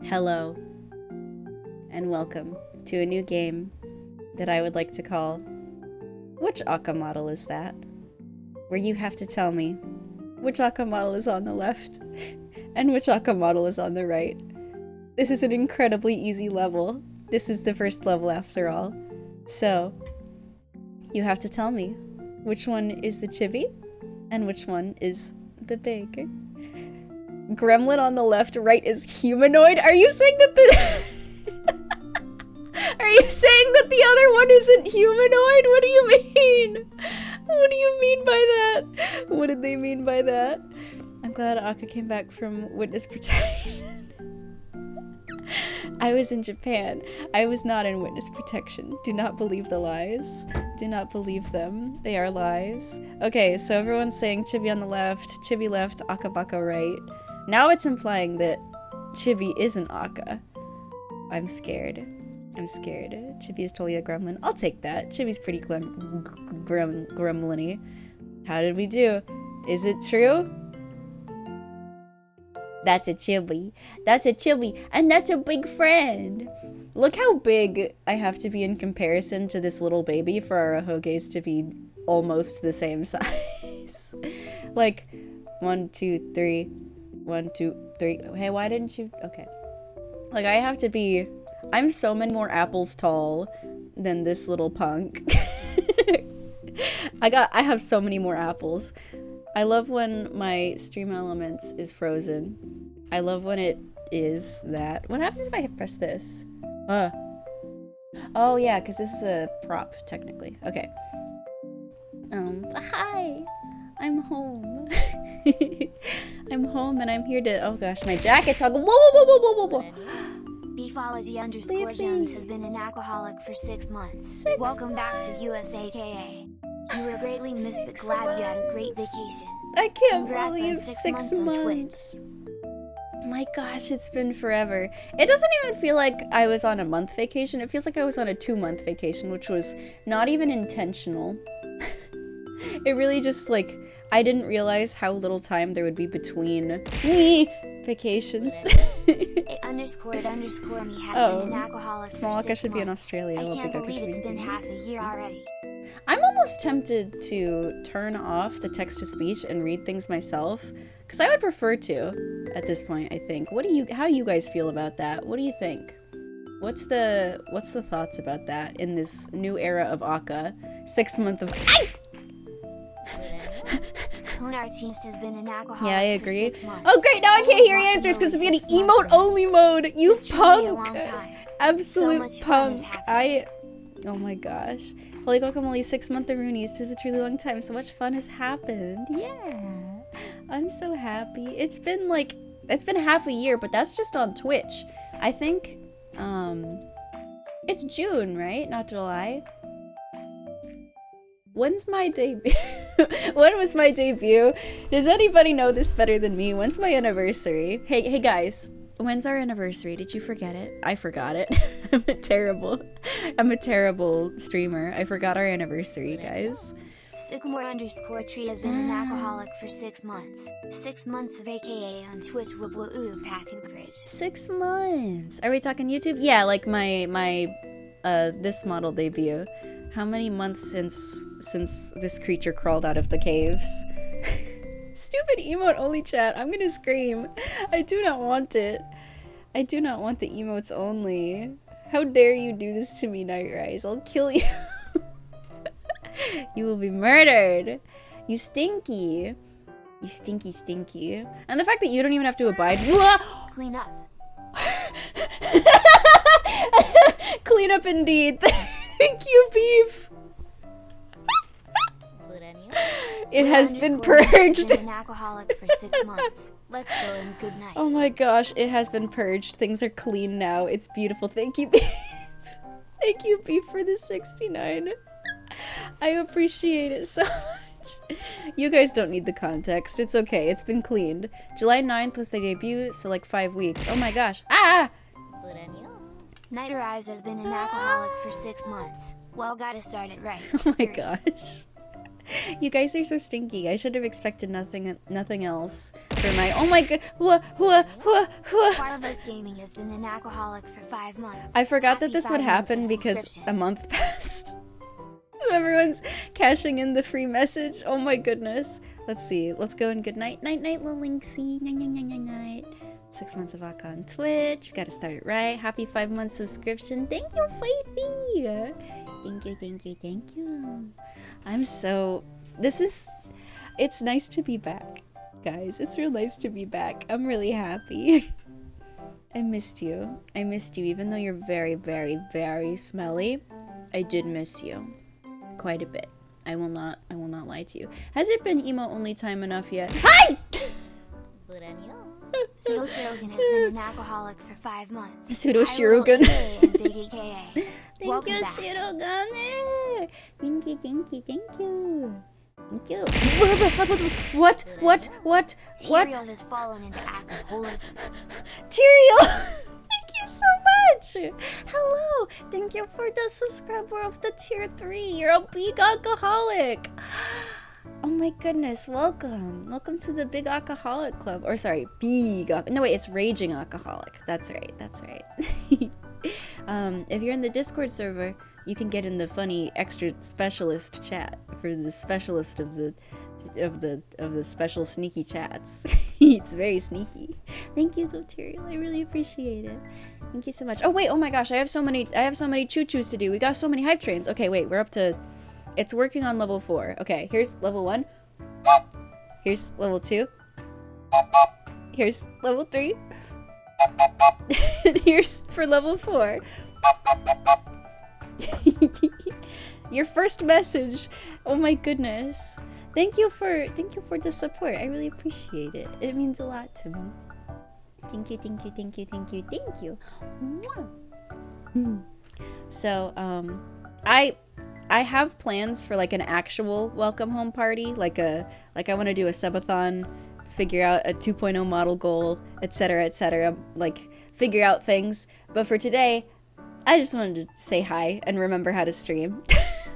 Hello, and welcome to a new game that I would like to call Which Akka Model Is That? Where you have to tell me which Akka model is on the left and which Akka model is on the right. This is an incredibly easy level. This is the first level after all. So, you have to tell me which one is the chibi and which one is the big. Gremlin on the left, right is humanoid? Are you saying that Are you saying that the other one isn't humanoid? What do you mean? What do you mean by that? What did they mean by that? I'm glad Akka came back from witness protection. I was in Japan. I was not in witness protection. Do not believe the lies. Do not believe them. They are lies. Okay, so everyone's saying chibi on the left, chibi left, Akka Baka right. Now it's implying that chibi isn't Akka. I'm scared. I'm scared. Chibi is totally a gremlin. I'll take that. Chibi's pretty gremlin-y. How did we do? Is it true? That's a chibi. That's a chibi. And that's a big friend. Look how big I have to be in comparison to this little baby for our Ahoges to be almost the same size. Like, 1, 2, 3. 1, 2, 3. Hey, why didn't you? Okay. Like, I have to be. I'm so many more apples tall than this little punk. I have so many more apples. I love when my stream elements is frozen. I love when it is that. What happens if I press this? Oh yeah, because this is a prop, technically. Okay. Hi! I'm home. I'm home and I'm here to, oh gosh, my jacket's all, whoa. Beefology_Jones has been an alcoholic for 6 months. Welcome back to USAKA. You were greatly missed, but glad you had a great vacation. I can't Congrats believe on 6 on months. My gosh, it's been forever. It doesn't even feel like I was on a month vacation. It feels like I was on a 2-month vacation, which was not even intentional. It really just like, I didn't realize how little time there would be between vacations. __me has been an alcoholic Small for 6 Akka should be in months. Australia. I can't Big Akka believe should it's be been half a year already. I'm almost tempted to turn off the text-to-speech and read things myself, because I would prefer to at this point, I think. How do you guys feel about that? What do you think? What's the thoughts about that in this new era of Akka? 6 month of Artiste has been an alcoholic Yeah, I agree. for 6 months. Oh great, now I can't hear your answers because it's getting emote-only mode! You It's truly a long punk! time. Absolute So much fun has punk. happened. Oh my gosh. Holy guacamole, 6 month of Roonies. 'Tis a truly long time. So much fun has happened. Yeah. I'm so happy. It's been half a year, but that's just on Twitch. I think, it's June, right? Not July. When's my debut? When was my debut? Does anybody know this better than me? When's my anniversary? Hey guys. When's our anniversary? Did you forget it? I forgot it. I'm a terrible streamer. I forgot our anniversary, guys. Sycamore_tree has been an alcoholic for 6 months. 6 months of AKA on Twitch pack and cringe. 6 months. Are we talking YouTube? Yeah, like my this model debut. How many months since this creature crawled out of the caves? Stupid emote only chat. I'm gonna scream. I do not want it. I do not want the emotes only. How dare you do this to me, Nightrise? I'll kill you. You will be murdered. You stinky. You stinky. And the fact that you don't even have to abide. Clean up. Clean up indeed. Thank you, Beef. It has been purged. Been an alcoholic for 6 months. Let's go and good night. Oh my gosh, it has been purged. Things are clean now. It's beautiful. Thank you, Beef. Thank you, Beef, for the 69. I appreciate it so much. You guys don't need the context. It's okay. It's been cleaned. July 9th was the debut, so like 5 weeks. Oh my gosh. Ah! Nighterize has been an alcoholic for 6 months. Well, gotta start it right. Oh my gosh. You guys are so stinky. I should have expected nothing else for my. Oh my god! Hua. Barba's Gaming has been an alcoholic for 5 months. I forgot Happy that this 5 would months happen of because subscription. a month passed. So everyone's cashing in the free message. Oh my goodness. Let's see. Let's go and good night. Night, little Linksy. Night. 6 months of Aka on Twitch. We gotta start it right. Happy 5 month subscription. Thank you, Faithy. Thank you. I'm so. It's nice to be back, guys. It's real nice to be back. I'm really happy. I missed you. Even though you're very, very, very smelly. I did miss you. Quite a bit. I will not lie to you. Has it been emo only time enough yet? Hi! Pseudo Shirogan has been an alcoholic for 5 months. Pseudo Hi, little Shirogan. EA and Big AKA. Thank Welcome you, back. Shirogane! Thank you. What? Tyrael has fallen into alcoholism. Tyrael! Thank you so much! Hello! Thank you for the subscriber of the tier 3. You're a big alcoholic! Oh my goodness, welcome. Welcome to the Big Alcoholic Club. Or sorry, no wait, it's Raging Alcoholic. That's right. If you're in the Discord server, you can get in the funny extra specialist chat for the specialist of the special sneaky chats. It's very sneaky. Thank you, Tyrael. I really appreciate it. Thank you so much. Oh wait, oh my gosh, I have so many choo-choos to do. We got so many hype trains. Okay, wait, we're up to. It's working on level 4. Okay, here's level 1. Here's level 2. Here's level 3. And here's for level 4. Your first message. Oh my goodness. Thank you for the support. I really appreciate it. It means a lot to me. Thank you. Mwah. So, I have plans for like an actual welcome home party, like I want to do a subathon, figure out a 2.0 model goal, etc., like figure out things. But for today, I just wanted to say hi and remember how to stream.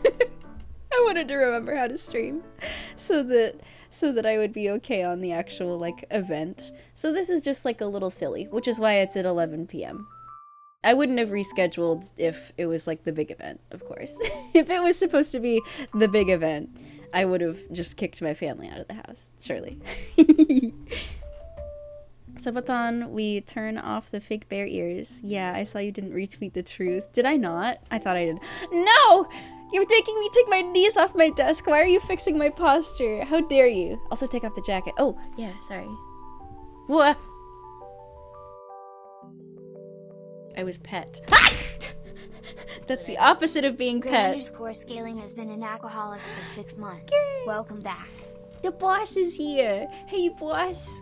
I wanted to remember how to stream so that I would be okay on the actual like event. So this is just like a little silly, which is why it's at 11 p.m. I wouldn't have rescheduled if it was like the big event, of course. If it was supposed to be the big event, I would have just kicked my family out of the house, surely. Subathon, we turn off the fake bear ears. Yeah, I saw you didn't retweet the truth. Did I not? I thought I did. No! You're making me take my knees off my desk. Why are you fixing my posture? How dare you? Also take off the jacket. Oh, yeah, sorry. What? I was pet. Ah! That's the opposite of being pet. Gray_scaling has been an alcoholic for 6 months. Welcome back. The boss is here. Hey, boss.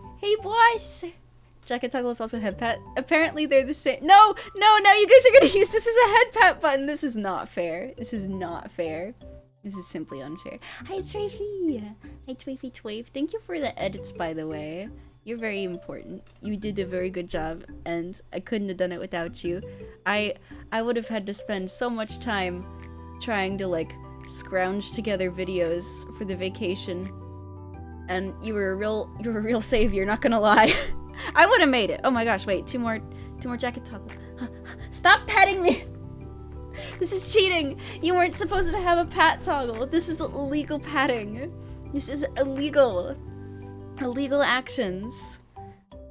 Jacket Tuggles also head pat. Apparently they're the same. No, now you guys are gonna use this as a head pat button. This is not fair. This is simply unfair. Hi, Twafey. Hi, Twafey. Thank you for the edits, by the way. You're very important. You did a very good job, and I couldn't have done it without you. I would have had to spend so much time trying to like scrounge together videos for the vacation, and you were a real savior. Not gonna lie, I would have made it. Oh my gosh! Wait, two more jacket toggles. Stop petting me. This is cheating. You weren't supposed to have a pat toggle. This is illegal patting. This is illegal. Illegal actions.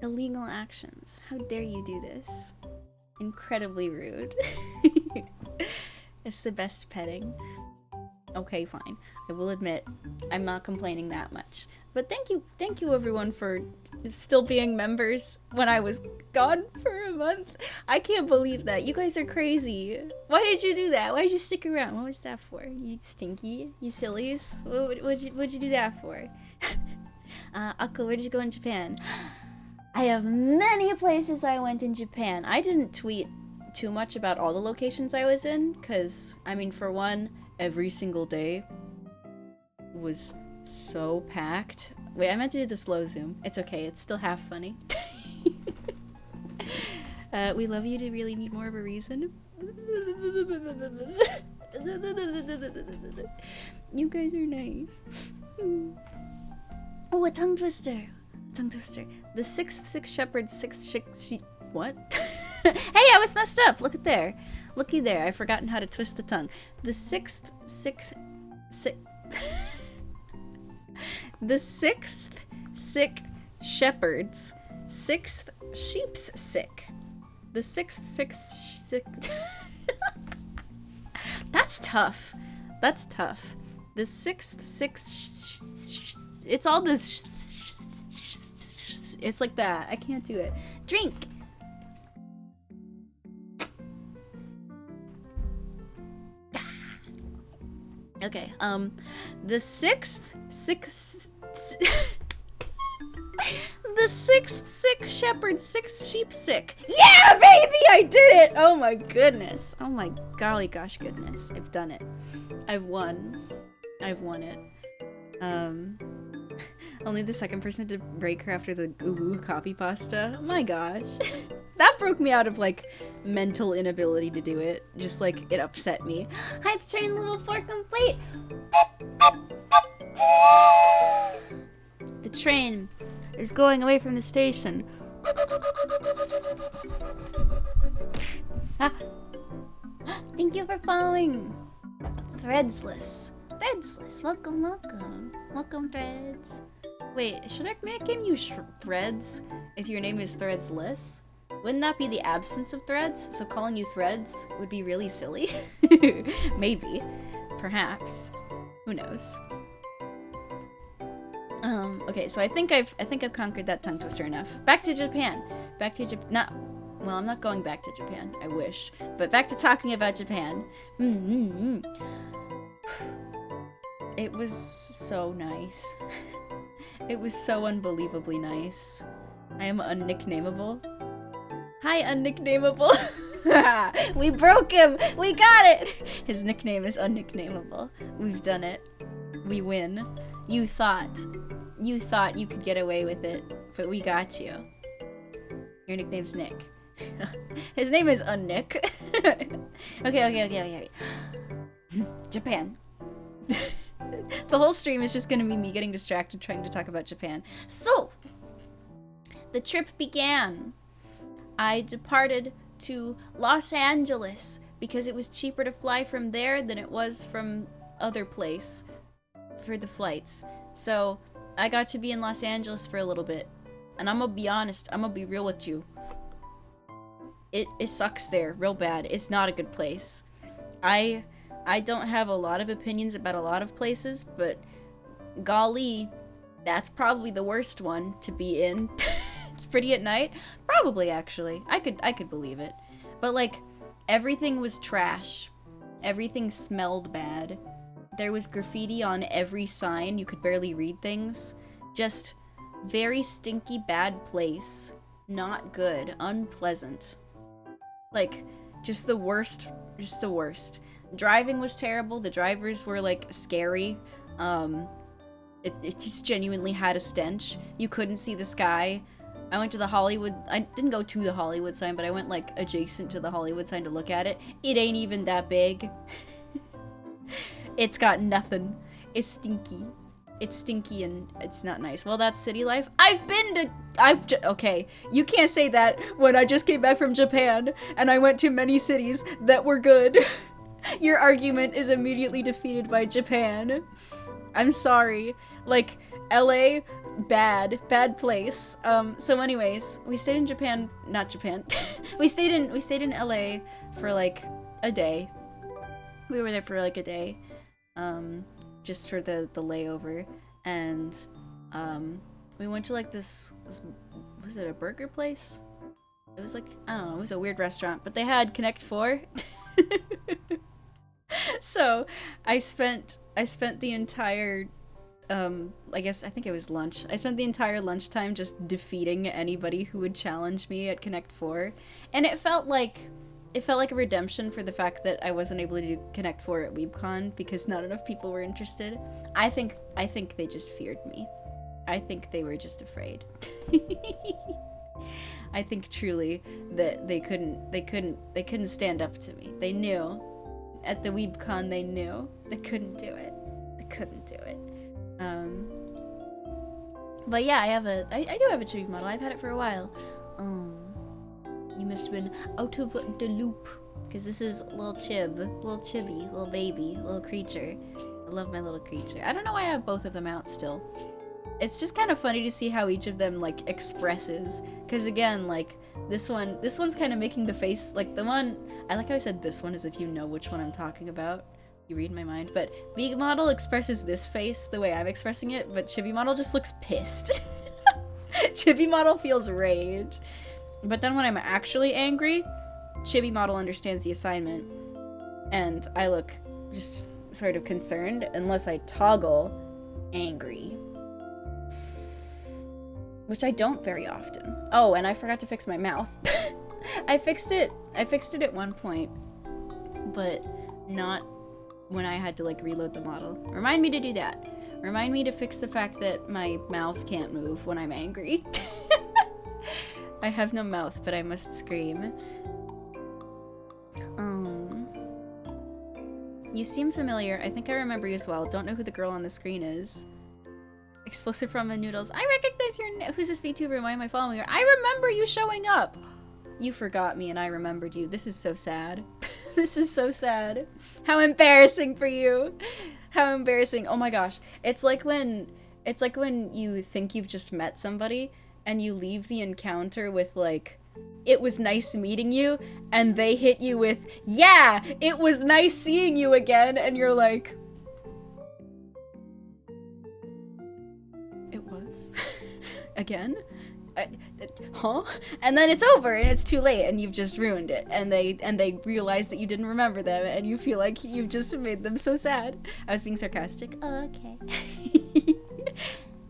How dare you do this? Incredibly rude. It's the best petting. Okay, fine. I will admit, I'm not complaining that much. But thank you everyone for still being members when I was gone for a month. I can't believe that. You guys are crazy. Why did you do that? Why did you stick around? What was that for? You stinky? You sillies? What'd you do that for? Aka, where did you go in Japan? I have many places I went in Japan. I didn't tweet too much about all the locations I was in, because, I mean, for one, every single day was so packed. Wait, I meant to do the slow zoom. It's okay, it's still half funny. We love you to really need more of a reason. You guys are nice. Oh, a tongue twister. Tongue twister. The sixth shepherd, sheep. What? Hey, I was messed up. Look at there. Looky there. I've forgotten how to twist the tongue. The the sixth sick shepherds, sixth sheep's sick. The sixth sick. That's tough. That's tough. The sixth it's all this. It's like that. I can't do it. Drink. Okay. The sixth the sixth sick shepherd, sixth sheep sick. Yeah, baby, I did it! Oh my goodness. Oh my golly gosh goodness. I've done it. I've won it. Only the second person to break her after the uwu copy pasta. Oh my gosh. That broke me out of, like, mental inability to do it. Just, like, it upset me. Hype train level 4 complete! The train is going away from the station. Ah. Thank you for following. Threadsless. Welcome. Welcome, Threads. Wait, should I make him use Threads if your name is Threadsless? Wouldn't that be the absence of threads? So calling you Threads would be really silly. Maybe. Perhaps. Who knows? Okay, so I think I've conquered that tongue twister enough. Back to Japan. Well, I'm not going back to Japan. I wish. But back to talking about Japan. It was so nice. It was so unbelievably nice. I am unnicknameable. Hi, unnicknameable. We broke him. We got it. His nickname is unnicknameable. We've done it. We win. You thought you could get away with it, but we got you. Your nickname's Nick. His name is Unnick. Okay. Japan. The whole stream is just gonna be me getting distracted trying to talk about Japan. So, the trip began. I departed to Los Angeles because it was cheaper to fly from there than it was from other place for the flights. So, I got to be in Los Angeles for a little bit. And I'm gonna be honest, I'm gonna be real with you. It sucks there, real bad. It's not a good place. I don't have a lot of opinions about a lot of places, but golly, that's probably the worst one to be in. It's pretty at night. Probably, actually. I could believe it. But, like, everything was trash. Everything smelled bad. There was graffiti on every sign. You could barely read things. Just very stinky, bad place. Not good. Unpleasant. Like, just the worst. Just the worst. Driving was terrible. The drivers were, like, scary. It just genuinely had a stench. You couldn't see the sky. I went to the Hollywood. I didn't go to the Hollywood sign, but I went, like, adjacent to the Hollywood sign to look at it. It ain't even that big. It's got nothing. It's stinky. It's stinky and it's not nice. Well, that's city life. Okay, you can't say that when I just came back from Japan and I went to many cities that were good. Your argument is immediately defeated by Japan. I'm sorry. Like, LA, bad place. So anyways, we stayed in Japan, not Japan. we stayed in LA for like a day. We were there for like a day. Just for the layover. And we went to like this was it a burger place? It was like, I don't know, it was a weird restaurant, but they had Connect 4. So I spent the entire I think it was lunch. I spent the entire lunchtime just defeating anybody who would challenge me at Connect 4. And it felt like a redemption for the fact that I wasn't able to do Connect 4 at WeebCon because not enough people were interested. I think they just feared me. I think they were just afraid. I think truly that they couldn't stand up to me. They knew. At the WeebCon they knew they couldn't do it. They couldn't do it. But yeah, I do have a Chibi model. I've had it for a while. You must have been out of the loop, because this is little Chibi, little baby, little creature. I love my little creature. I don't know why I have both of them out still. It's just kind of funny to see how each of them like expresses, because again, like this one's kind of making the face, like the one, I like how I said this one as if you know which one I'm talking about. You read my mind. But Big Model expresses this face the way I'm expressing it, but Chibi Model just looks pissed. Chibi Model feels rage. But then when I'm actually angry, Chibi Model understands the assignment, and I look just sort of concerned unless I toggle angry. Which I don't very often. Oh, and I forgot to fix my mouth. I fixed it at one point, but not when I had to like reload the model. Remind me to do that. Remind me to fix the fact that my mouth can't move when I'm angry. I have no mouth, but I must scream. You seem familiar. I think I remember you as well. Don't know who the girl on the screen is. Explosive Ramen Noodles. I recognize your who's this VTuber? Why am I following her? I remember you showing up! You forgot me and I remembered you. This is so sad. This is so sad. How embarrassing for you. How embarrassing. Oh my gosh. It's like when you think you've just met somebody and you leave the encounter with like, it was nice meeting you, and they hit you with, yeah, it was nice seeing you again, and you're like, it was? Again? Huh? And then it's over, and it's too late, and you've just ruined it, and they realize that you didn't remember them, and you feel like you've just made them so sad. I was being sarcastic. Oh, okay.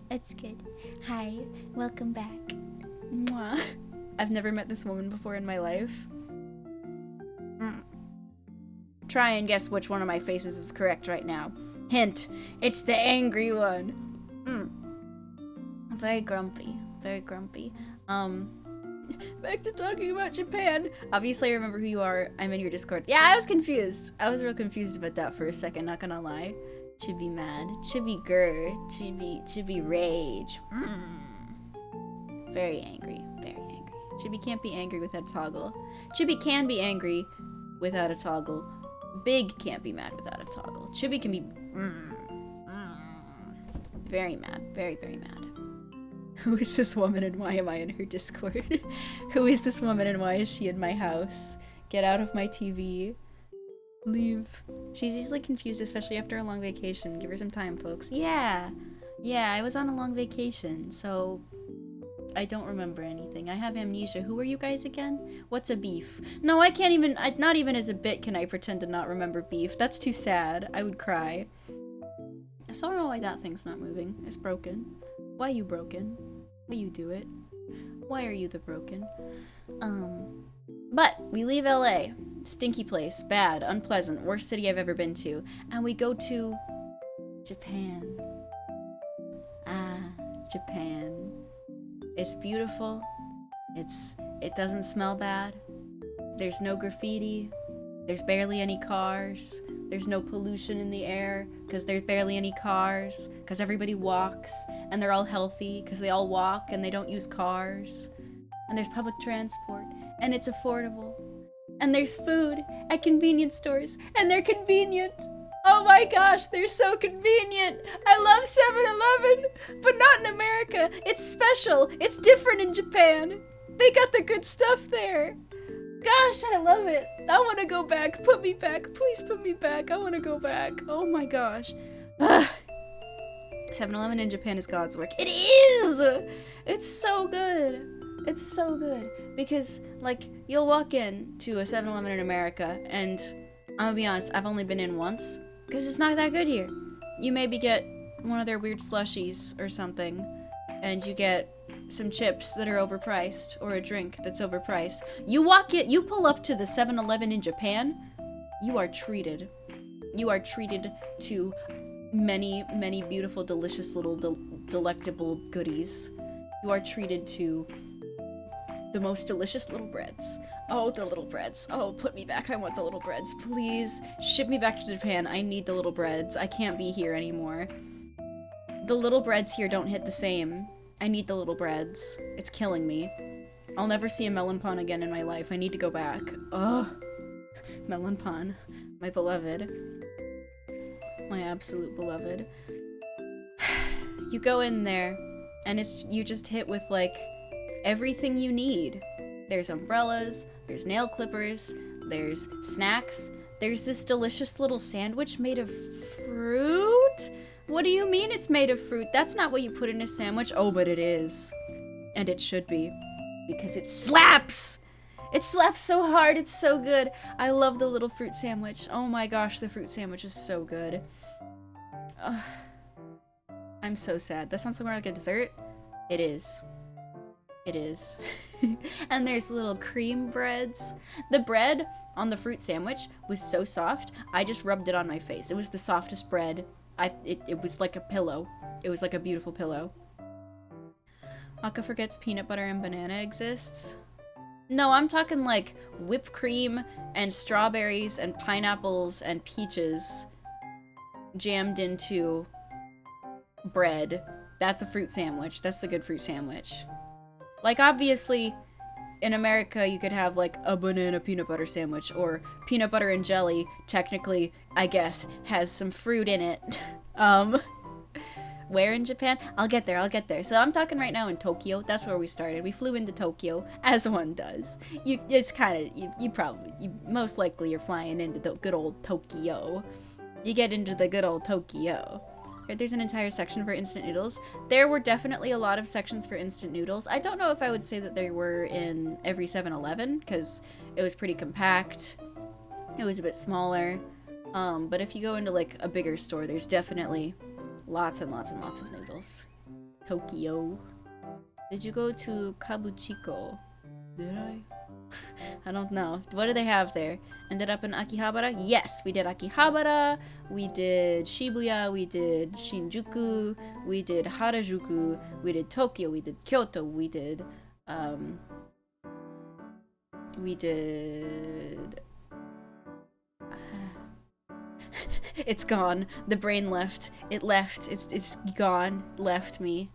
That's good. Hi, welcome back. Mwah. I've never met this woman before in my life. Try and guess which one of my faces is correct right now. Hint, it's the angry one. Very grumpy. Very grumpy. Back to talking about Japan. Obviously I remember who you are. I'm in your Discord. Yeah, I was confused. I was real confused about that for a second, not gonna lie. Chibi mad. Chibi grr. Chibi rage. Very angry. Very angry. Chibi can't be angry without a toggle. Chibi can be angry without a toggle. Big can't be mad without a toggle. Chibi can be very mad. Very, very mad. Who is this woman and why am I in her Discord? Who is this woman and why is she in my house? Get out of my TV. Leave. She's easily confused, especially after a long vacation. Give her some time, folks. Yeah, I was on a long vacation, so I don't remember anything. I have amnesia. Who are you guys again? What's a beef? No, I can't even, not even as a bit can I pretend to not remember beef. That's too sad. I would cry. I still don't know why that thing's not moving. It's broken. Why you broken? Why you do it? Why are you the broken? But we leave LA. Stinky place. Bad. Unpleasant. Worst city I've ever been to. And we go to Japan. Japan. It's beautiful. It doesn't smell bad. There's no graffiti. There's barely any cars. There's no pollution in the air because there's barely any cars because everybody walks and they're all healthy because they all walk and they don't use cars. And there's public transport and it's affordable. And there's food at convenience stores and they're convenient. Oh my gosh, they're so convenient. I love 7-Eleven, but not in America. It's special. It's different in Japan. They got the good stuff there. Gosh, I love it. I want to go back. Put me back. Please put me back. I want to go back. Oh my gosh. 7-Eleven in Japan is God's work. It is! It's so good. It's so good. Because, like, you'll walk in to a 7-Eleven in America, and I'm gonna be honest, I've only been in once, because it's not that good here. You maybe get one of their weird slushies or something, and you get some chips that are overpriced, or a drink that's overpriced. You pull up to the 7-Eleven in Japan, you are treated. You are treated to many, many beautiful, delicious little delectable goodies. You are treated to the most delicious little breads. Oh, the little breads. Oh, put me back. I want the little breads. Please ship me back to Japan. I need the little breads. I can't be here anymore. The little breads here don't hit the same. I need the little breads. It's killing me. I'll never see a melon pan again in my life. I need to go back. Ugh. Melon pan. My beloved. My absolute beloved. You go in there, and you just hit with, like, everything you need. There's umbrellas, there's nail clippers, there's snacks, there's this delicious little sandwich made of fruit? What do you mean it's made of fruit? That's not what you put in a sandwich. Oh, but it is. And it should be. Because it slaps! It slaps so hard, it's so good. I love the little fruit sandwich. Oh my gosh, the fruit sandwich is so good. Ugh. I'm so sad. That sounds more like a dessert. It is. It is. And there's little cream breads. The bread on the fruit sandwich was so soft, I just rubbed it on my face. It was the softest bread. It was like a pillow. It was like a beautiful pillow. Aka forgets peanut butter and banana exists. No, I'm talking like whipped cream and strawberries and pineapples and peaches jammed into bread. That's a fruit sandwich. That's the good fruit sandwich. Like, obviously, in America, you could have, like, a banana peanut butter sandwich, or peanut butter and jelly, technically, I guess, has some fruit in it. Where in Japan? I'll get there. So I'm talking right now in Tokyo. That's where we started. We flew into Tokyo, as one does. It's kind of, most likely you're flying into the good old Tokyo. You get into the good old Tokyo. Right, there's an entire section for instant noodles. There were definitely a lot of sections for instant noodles. I don't know if I would say that they were in every 7-Eleven, because it was pretty compact. It was a bit smaller. But if you go into, like, a bigger store, there's definitely lots and lots and lots of noodles. Tokyo. Did you go to Kabuchiko? Did I? I don't know. What do they have there? Ended up in Akihabara? Yes, we did Akihabara, we did Shibuya, we did Shinjuku, we did Harajuku, we did Tokyo, we did Kyoto, we did, It's gone. The brain left. It left. It's gone. Left me.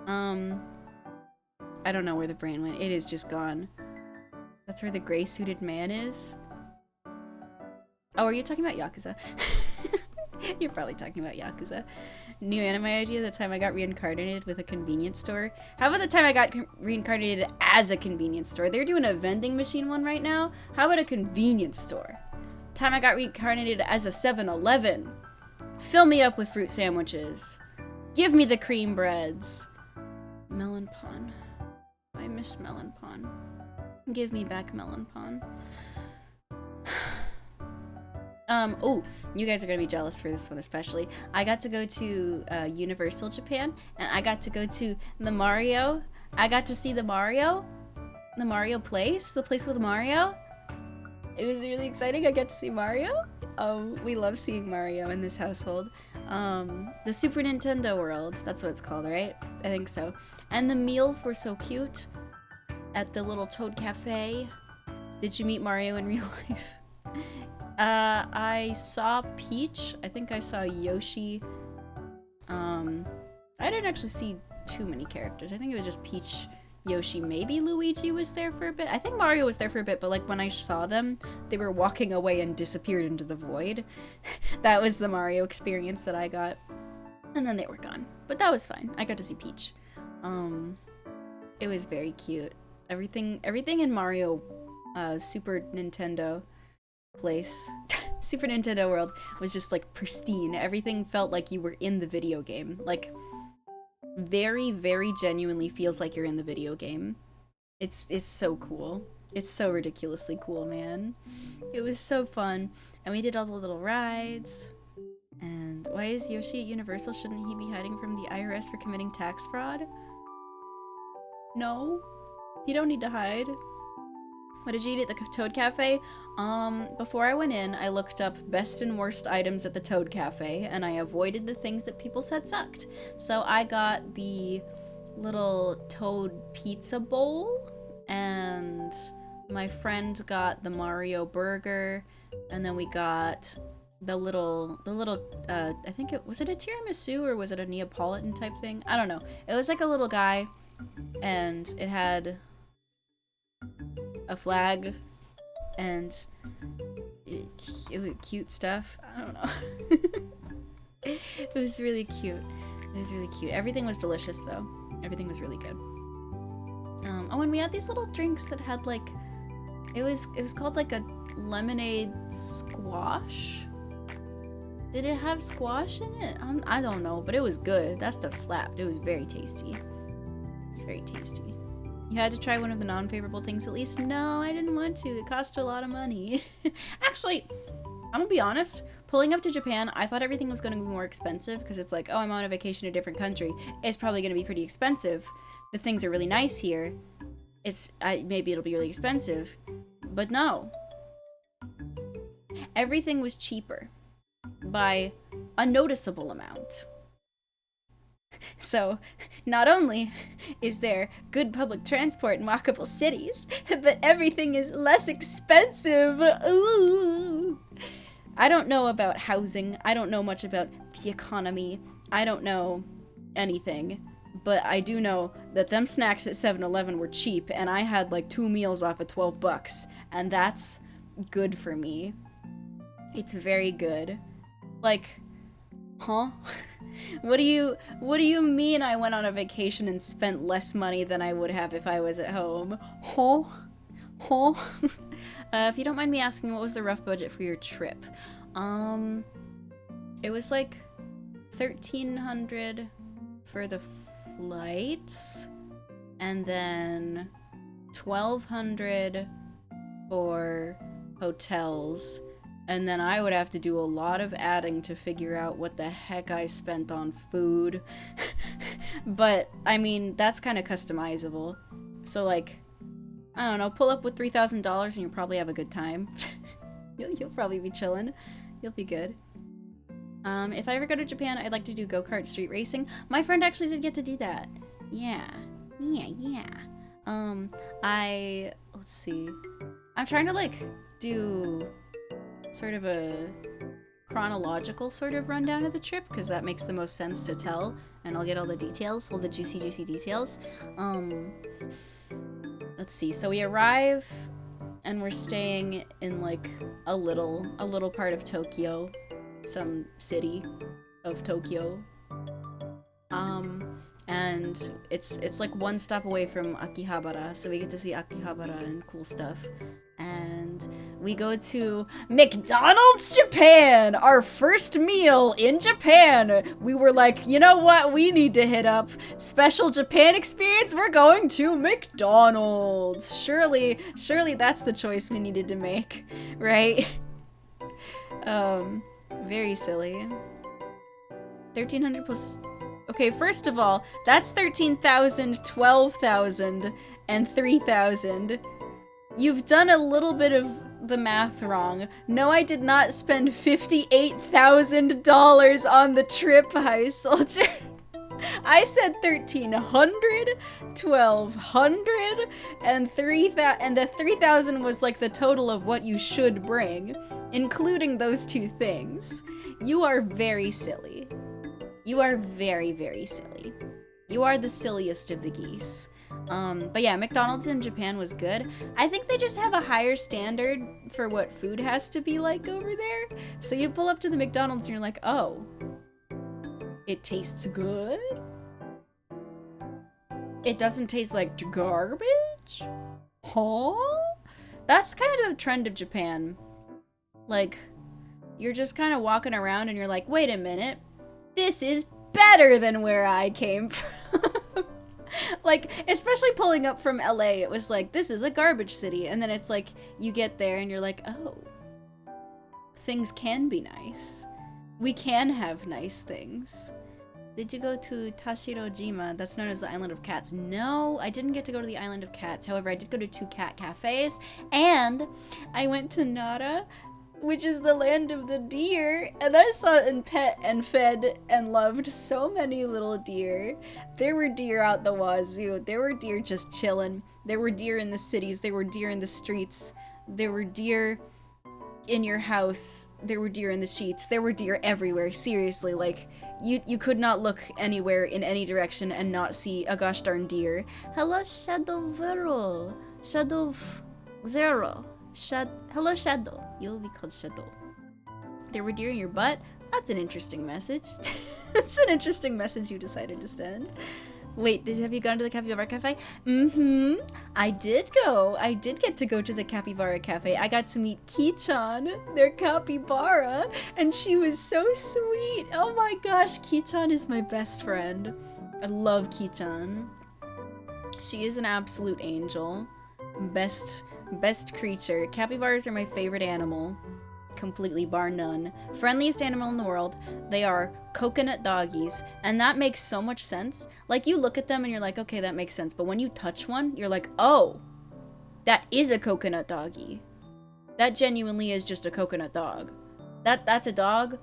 I don't know where the brain went. It is just gone. That's where the gray-suited man is? Oh, are you talking about Yakuza? You're probably talking about Yakuza. New anime idea, the time I got reincarnated with a convenience store. How about the time I got reincarnated as a convenience store? They're doing a vending machine one right now. How about a convenience store? Time I got reincarnated as a 7-Eleven. Fill me up with fruit sandwiches. Give me the cream breads. Melon pan. I miss melon pan. Give me back melon pan. Oh, you guys are gonna be jealous for this one especially. I got to go to Universal Japan, and I got to go to the Mario. I got to see the Mario place, the place with Mario. It was really exciting. I got to see Mario. We love seeing Mario in this household. The Super Nintendo World, that's what it's called, right? I think so. And the meals were so cute. At the little Toad Cafe. Did you meet Mario in real life? I saw Peach. I think I saw Yoshi. I didn't actually see too many characters. I think it was just Peach, Yoshi, maybe Luigi was there for a bit. I think Mario was there for a bit, but like when I saw them, they were walking away and disappeared into the void. That was the Mario experience that I got. And then they were gone. But that was fine. I got to see Peach. It was very cute. Everything in Mario Super Nintendo place, Super Nintendo World, was just like pristine. Everything felt like you were in the video game. Like, very, very genuinely feels like you're in the video game. It's so cool. It's so ridiculously cool, man. It was so fun. And we did all the little rides. And why is Yoshi at Universal? Shouldn't he be hiding from the IRS for committing tax fraud? No. You don't need to hide. What did you eat at the Toad Cafe? Before I went in, I looked up best and worst items at the Toad Cafe, and I avoided the things that people said sucked. So I got the little toad pizza bowl. and my friend got the Mario burger, and then we got the little I think was it a tiramisu or was it a Neapolitan type thing? I don't know. It was like a little guy, and it had a flag, and it was cute stuff. I don't know. It was really cute. It was really cute. Everything was delicious though. Everything was really good. Oh, and we had these little drinks that had like, it was called like a lemonade squash. Did it have squash in it? I don't know, but it was good. That stuff slapped. It was very tasty. It was very tasty. You had to try one of the non-favorable things at least? No, I didn't want to. It cost a lot of money. Actually, I'm gonna be honest. Pulling up to Japan, I thought everything was gonna be more expensive because it's like, oh, I'm on a vacation in a different country. It's probably gonna be pretty expensive. The things are really nice here. Maybe it'll be really expensive, but no. Everything was cheaper by a noticeable amount. So, not only is there good public transport in walkable cities, but everything is less expensive. Ooh. I don't know about housing. I don't know much about the economy. I don't know anything. But I do know that them snacks at 7-Eleven were cheap, and I had like 2 meals off of $12, and that's good for me. It's very good. Like, huh? What do you mean I went on a vacation and spent less money than I would have if I was at home? Huh? Huh? If you don't mind me asking, what was the rough budget for your trip? It was like $1,300 for the flights, and then $1,200 for hotels, and then I would have to do a lot of adding to figure out what the heck I spent on food. But I mean, that's kind of customizable. So like, I don't know, pull up with $3,000 and you'll probably have a good time. You'll probably be chilling. You'll be good. If I ever go to Japan, I'd like to do go-kart street racing. My friend actually did get to do that. Yeah. Let's see. I'm trying to like do sort of a chronological sort of rundown of the trip, because that makes the most sense to tell, and I'll get all the details, all the juicy details. Let's see. So we arrive, and we're staying in like a little part of Tokyo, some city of Tokyo. And it's like one stop away from Akihabara, so we get to see Akihabara and cool stuff. And we go to McDonald's Japan, our first meal in Japan. We were like, you know what, we need to hit up special Japan experience. We're going to McDonald's. Surely that's the choice we needed to make, right? Very silly. 1,300 plus. Okay, first of all, that's 13,000, 12,000, and 3,000. You've done a little bit of the math wrong. No, I did not spend $58,000 on the trip, High Soldier. I said 1,300, 1,200, and 3,000, and the 3,000 was like the total of what you should bring, including those two things. You are very silly. You are very, very silly. You are the silliest of the geese. But yeah, McDonald's in Japan was good. I think they just have a higher standard for what food has to be like over there. So you pull up to the McDonald's and you're like, oh, it tastes good? It doesn't taste like garbage? Huh? That's kind of the trend of Japan. Like, you're just kind of walking around and you're like, wait a minute. This is better than where I came from. Like, especially pulling up from LA, it was like, this is a garbage city. And then it's like, you get there and you're like, oh, things can be nice. We can have nice things. Did you go to Tashirojima? That's known as the Island of Cats. No, I didn't get to go to the Island of Cats. However, I did go to 2 cat cafes. And I went to Nara, which is the land of the deer, and I saw and pet and fed and loved so many little deer. There were deer out the wazoo. There were deer just chilling. There were deer in the cities, there were deer in the streets, there were deer in your house, there were deer in the sheets, there were deer everywhere, seriously, like, you could not look anywhere in any direction and not see a gosh darn deer. Hello, Shadow Vero. Shadow Zero. Hello, Shadow. You'll be called Shadow. There were deer in your butt? That's an interesting message. That's an interesting message you decided to send. Wait, have you gone to the Capybara Cafe? Mm-hmm. I did go. I did get to go to the Capybara Cafe. I got to meet Ki-chan, their capybara, and she was so sweet. Oh my gosh, Ki-chan is my best friend. I love Ki-chan. She is an absolute angel. Best creature. Capybaras are my favorite animal. Completely, bar none. Friendliest animal in the world. They are coconut doggies, and that makes so much sense. Like, you look at them and you're like, okay, that makes sense, but when you touch one, you're like, oh, that is a coconut doggy. That genuinely is just a coconut dog. That's a dog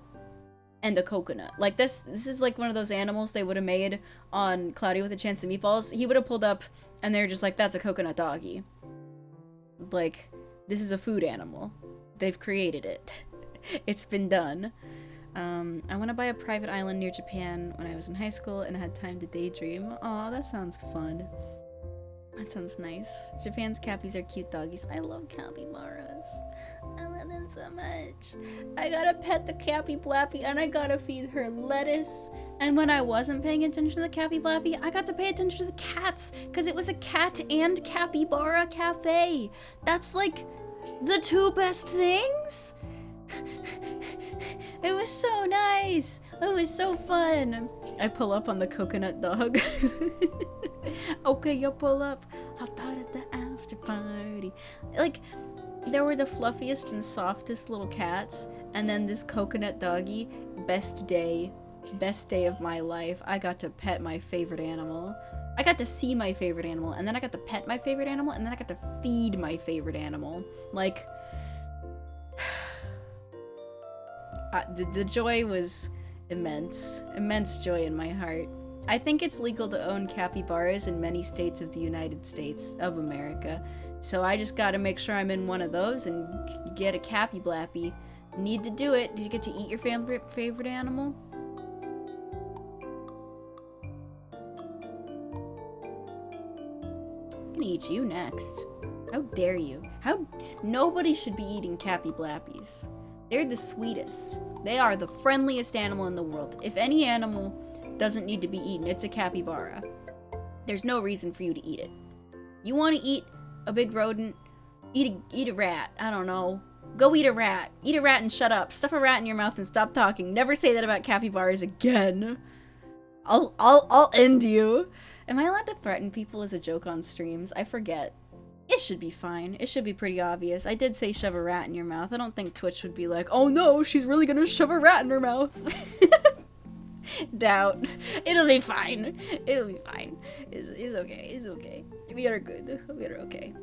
and a coconut. Like, this is like one of those animals they would have made on Cloudy with a Chance of Meatballs. He would have pulled up and they're just like, that's a coconut doggy. Like, this is a food animal. They've created it. It's been done. I want to buy a private island near Japan when I was in high school and had time to daydream. Aw, that sounds fun. That sounds nice. Japan's cappies are cute doggies. I love capybaras. I love them so much. I gotta pet the Cappy Blappy and I gotta feed her lettuce. And when I wasn't paying attention to the Cappy Blappy, I got to pay attention to the cats because it was a cat and capybara cafe. That's like the two best things. It was so nice. It was so fun. I pull up on the coconut dog. Okay, you pull up. Hop out at the after party. Like, there were the fluffiest and softest little cats, and then this coconut doggy. Best day of my life. I got to pet my favorite animal. I got to see my favorite animal, and then I got to pet my favorite animal, and then I got to feed my favorite animal. Like, the joy was immense. Immense joy in my heart. I think it's legal to own capybaras in many states of the United States of America, so I just gotta make sure I'm in one of those and get a Cappy Blappy. Need to do it. Did you get to eat your favorite animal? I'm gonna eat you next. How dare you? Nobody should be eating Cappy Blappies. They're the sweetest. They are the friendliest animal in the world. If any animal doesn't need to be eaten, it's a capybara. There's no reason for you to eat it. You want to eat a big rodent? Eat a rat. I don't know. Go eat a rat. Eat a rat and shut up. Stuff a rat in your mouth and stop talking. Never say that about capybaras again. I'll end you. Am I allowed to threaten people as a joke on streams? I forget. It should be fine. It should be pretty obvious. I did say shove a rat in your mouth. I don't think Twitch would be like, oh no, she's really gonna shove a rat in her mouth. Doubt. It'll be fine. It'll be fine. It's okay. It's okay. We are good. We are okay.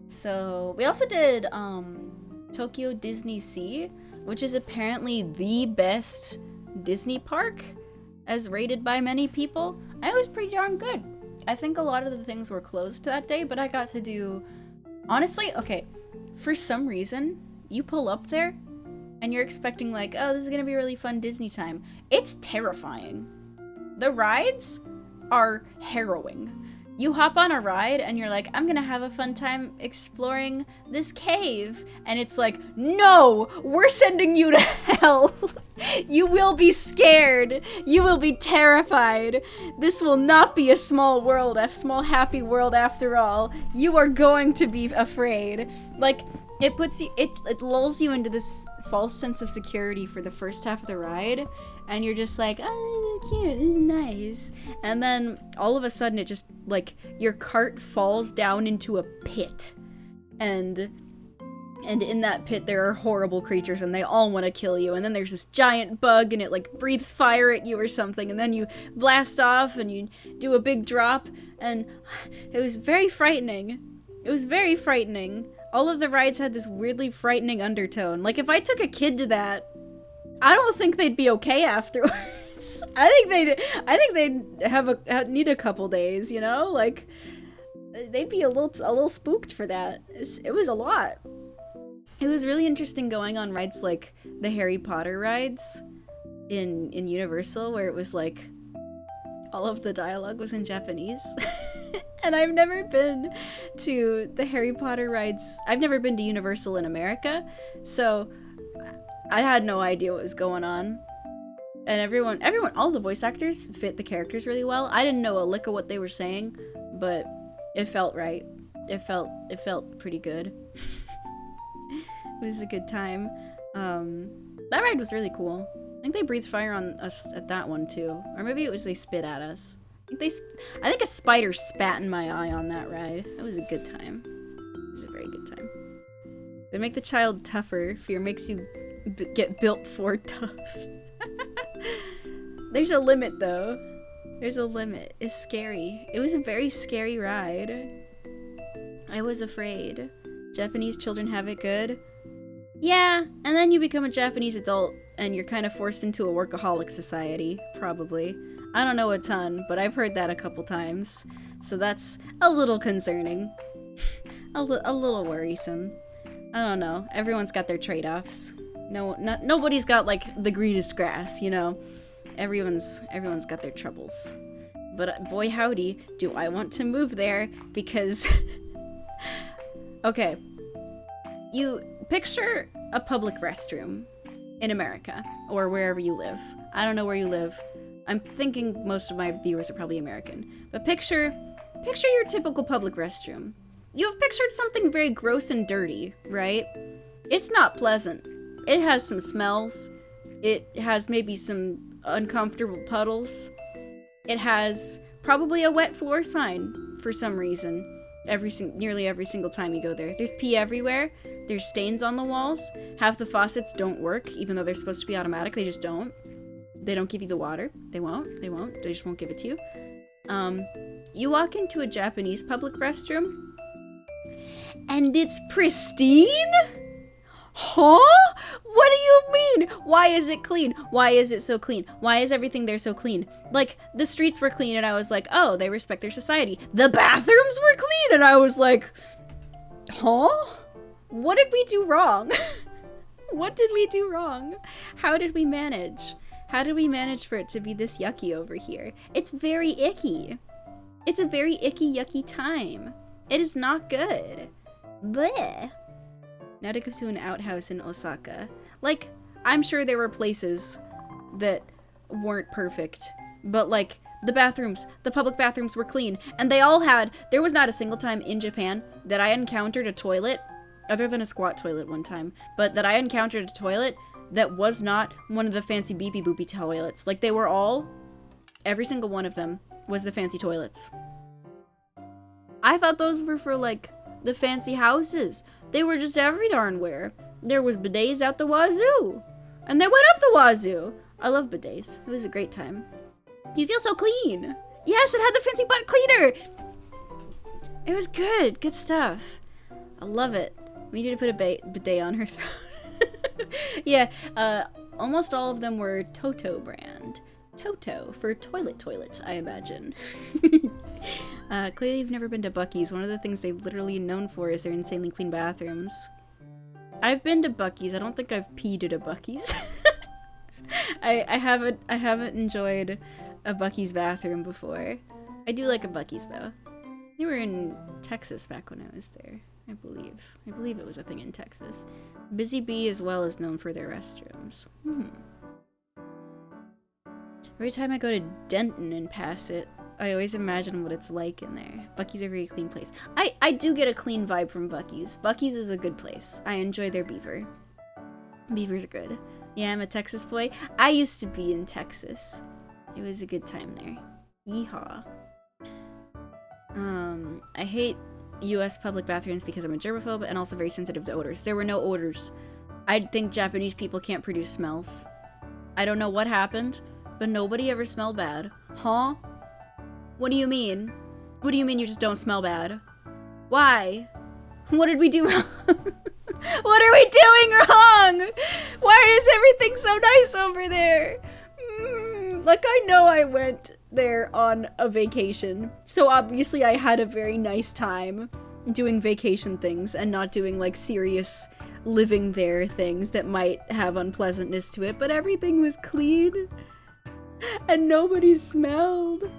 So we also did Tokyo Disney Sea, which is apparently the best Disney park as rated by many people. And it was pretty darn good. I think a lot of the things were closed that day, but I got to do... Honestly, okay, for some reason, you pull up there, and you're expecting like, oh, this is gonna be a really fun Disney time. It's terrifying. The rides are harrowing. You hop on a ride, and you're like, I'm gonna have a fun time exploring this cave. And it's like, no, we're sending you to hell. You will be scared. You will be terrified. This will not be a small world, a small happy world after all. You are going to be afraid. Like, it puts you, it lulls you into this false sense of security for the first half of the ride, and you're just like, oh, this is cute, this is nice. And then all of a sudden it just, like, your cart falls down into a pit. And in that pit there are horrible creatures and they all want to kill you. And then there's this giant bug and it like breathes fire at you or something. And then you blast off and you do a big drop. And it was very frightening. It was very frightening. All of the rides had this weirdly frightening undertone. Like, if I took a kid to that, I don't think they'd be okay afterwards. I think they'd need a couple days, you know? Like, they'd be a little spooked for that. It was a lot. It was really interesting going on rides like the Harry Potter rides in Universal, where it was like all of the dialogue was in Japanese. And I've never been to the Harry Potter rides. I've never been to Universal in America, so I had no idea what was going on. And everyone, all the voice actors fit the characters really well. I didn't know a lick of what they were saying, but it felt right. It felt pretty good. It was a good time. That ride was really cool. I think they breathed fire on us at that one too, or maybe it was they spit at us. I think a spider spat in my eye on that ride. That was a good time. It was a very good time. But make the child tougher. Fear makes you get built for tough. There's a limit though. There's a limit. It's scary. It was a very scary ride. I was afraid. Japanese children have it good. Yeah, and then you become a Japanese adult and you're kind of forced into a workaholic society, probably. I don't know a ton, but I've heard that a couple times. So that's a little concerning. a little worrisome. I don't know. Everyone's got their trade-offs. Nobody's got like the greenest grass, you know. Everyone's got their troubles. But boy howdy, do I want to move there, because okay. You picture a public restroom in America or wherever you live. I don't know where you live. I'm thinking most of my viewers are probably American. But picture your typical public restroom. You've pictured something very gross and dirty, right? It's not pleasant. It has some smells. It has maybe some uncomfortable puddles. It has probably a wet floor sign for some reason. Nearly every single time you go there. There's pee everywhere. There's stains on the walls. Half the faucets don't work, even though they're supposed to be automatic. They just don't. They don't give you the water. They won't. They just won't give it to you. You walk into a Japanese public restroom, and it's pristine? Huh? What do you mean? Why is it clean? Why is it so clean? Why is everything there so clean? Like, the streets were clean, and I was like, oh, they respect their society. The bathrooms were clean, and I was like, huh? What did we do wrong? What did we do wrong? How did we manage? How did we manage for it to be this yucky over here? It's very icky. It's a very icky, yucky time. It is not good. Bleh. Now to go to an outhouse in Osaka. Like, I'm sure there were places that weren't perfect, but like, the public bathrooms were clean, and there was not a single time in Japan that I encountered a toilet, other than a squat toilet one time, but that I encountered a toilet that was not one of the fancy beepy boopy toilets. Like, they were every single one of them was the fancy toilets. I thought those were for like the fancy houses. They were just every darn where. There was bidets out the wazoo. And they went up the wazoo. I love bidets. It was a great time. You feel so clean. Yes, it had the fancy butt cleaner. It was good. Good stuff. I love it. We need to put a bidet on her throat. Yeah, almost all of them were Toto brand. Toto for toilet, I imagine. Clearly you've never been to Buc-ee's. One of the things they're literally known for is their insanely clean bathrooms. I've been to Buc-ee's. I don't think I've peed at a Buc-ee's. I haven't enjoyed a Buc-ee's bathroom before. I do like a Buc-ee's though. They were in Texas back when I was there, I believe. I believe it was a thing in Texas. Busy Bee as well is known for their restrooms. Every time I go to Denton and pass it, I always imagine what it's like in there. Buc-ee's a very clean place. I do get a clean vibe from Buc-ee's. Buc-ee's is a good place. I enjoy their beaver. Beavers are good. Yeah, I'm a Texas boy. I used to be in Texas. It was a good time there. Yeehaw. I hate US public bathrooms because I'm a germaphobe and also very sensitive to odors. There were no odors. I think Japanese people can't produce smells. I don't know what happened, but nobody ever smelled bad. Huh? What do you mean? What do you mean you just don't smell bad? Why? What did we do wrong? What are we doing wrong? Why is everything so nice over there? Like, I know I went there on a vacation, so obviously I had a very nice time doing vacation things and not doing, like, serious living there things that might have unpleasantness to it, but everything was clean, and nobody smelled,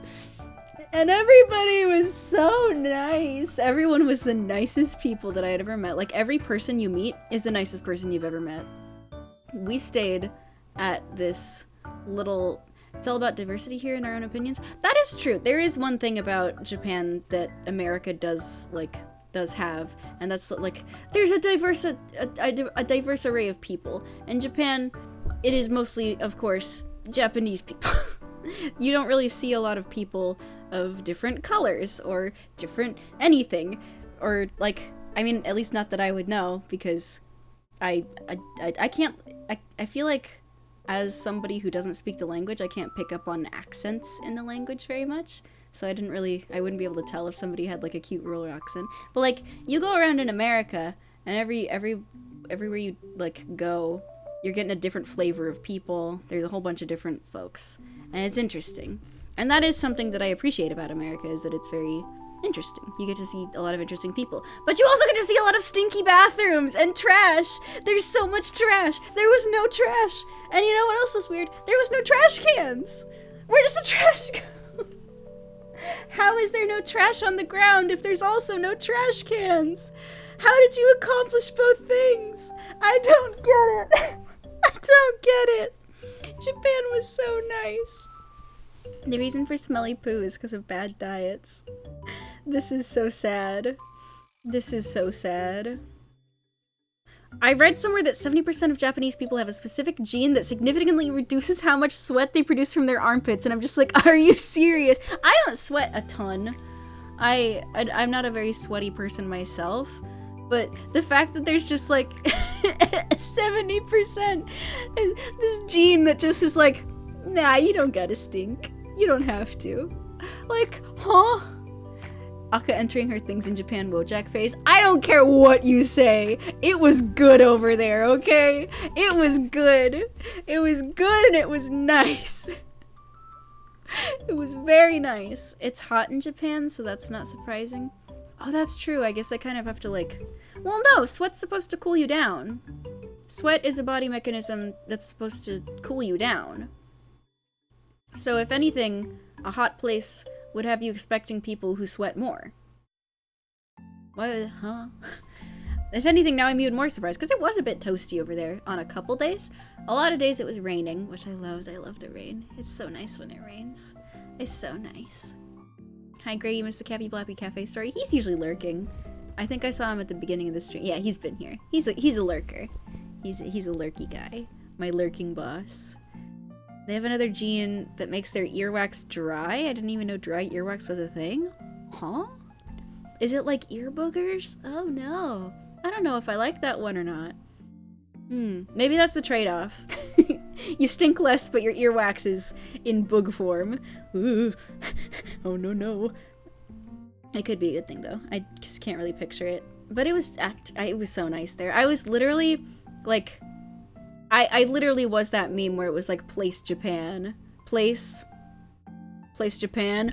and everybody was so nice. Everyone was the nicest people that I had ever met. Like, every person you meet is the nicest person you've ever met. We stayed at this little... It's all about diversity here in our own opinions. That is true. There is one thing about Japan that America does have, and that's like there's a diverse array of people. In Japan, it is mostly, of course, Japanese people. You don't really see a lot of people of different colors or different anything, or like, I mean, at least not that I would know, because I can't. I feel like, as somebody who doesn't speak the language, I can't pick up on accents in the language very much. So I wouldn't be able to tell if somebody had like a cute rural accent. But like, you go around in America, and everywhere you like go, you're getting a different flavor of people. There's a whole bunch of different folks, and it's interesting. And that is something that I appreciate about America, is that it's very interesting. You get to see a lot of interesting people. But you also get to see a lot of stinky bathrooms and trash. There's so much trash. There was no trash. And you know what else was weird? There was no trash cans. Where does the trash go? How is there no trash on the ground if there's also no trash cans? How did you accomplish both things? I don't get it. I don't get it. Japan was so nice. The reason for smelly poo is because of bad diets. This is so sad. This is so sad. I read somewhere that 70% of Japanese people have a specific gene that significantly reduces how much sweat they produce from their armpits, and I'm just like, are you serious? I don't sweat a ton. I'm not a very sweaty person myself, but the fact that there's just like 70% this gene that just is like, nah, you don't gotta stink. You don't have to. Like, huh? Aka entering her things in Japan Wojak phase. I don't care what you say. It was good over there, okay? It was good. It was good and it was nice. It was very nice. It's hot in Japan, so that's not surprising. Oh, that's true. I guess I kind of have to like... Well, no, sweat's supposed to cool you down. Sweat is a body mechanism that's supposed to cool you down. So if anything, a hot place would have you expecting people who sweat more. What? Huh? If anything, now I'm even more surprised, because it was a bit toasty over there on a couple days. A lot of days it was raining, which I loved. I love the rain. It's so nice when it rains. It's so nice. Hi, Gray, you missed the Cappy Blappy Cafe story. He's usually lurking. I think I saw him at the beginning of the stream. Yeah, he's been here. He's a lurker. He's a lurky guy. My lurking boss. They have another gene that makes their earwax dry. I didn't even know dry earwax was a thing. Huh? Is it like ear boogers? Oh no. I don't know if I like that one or not. Maybe that's the trade-off. You stink less, but your earwax is in boog form. Ooh. Oh no. It could be a good thing though. I just can't really picture it. But it was so nice there. I was literally like... I literally was that meme where it was like, place Japan. Place Japan.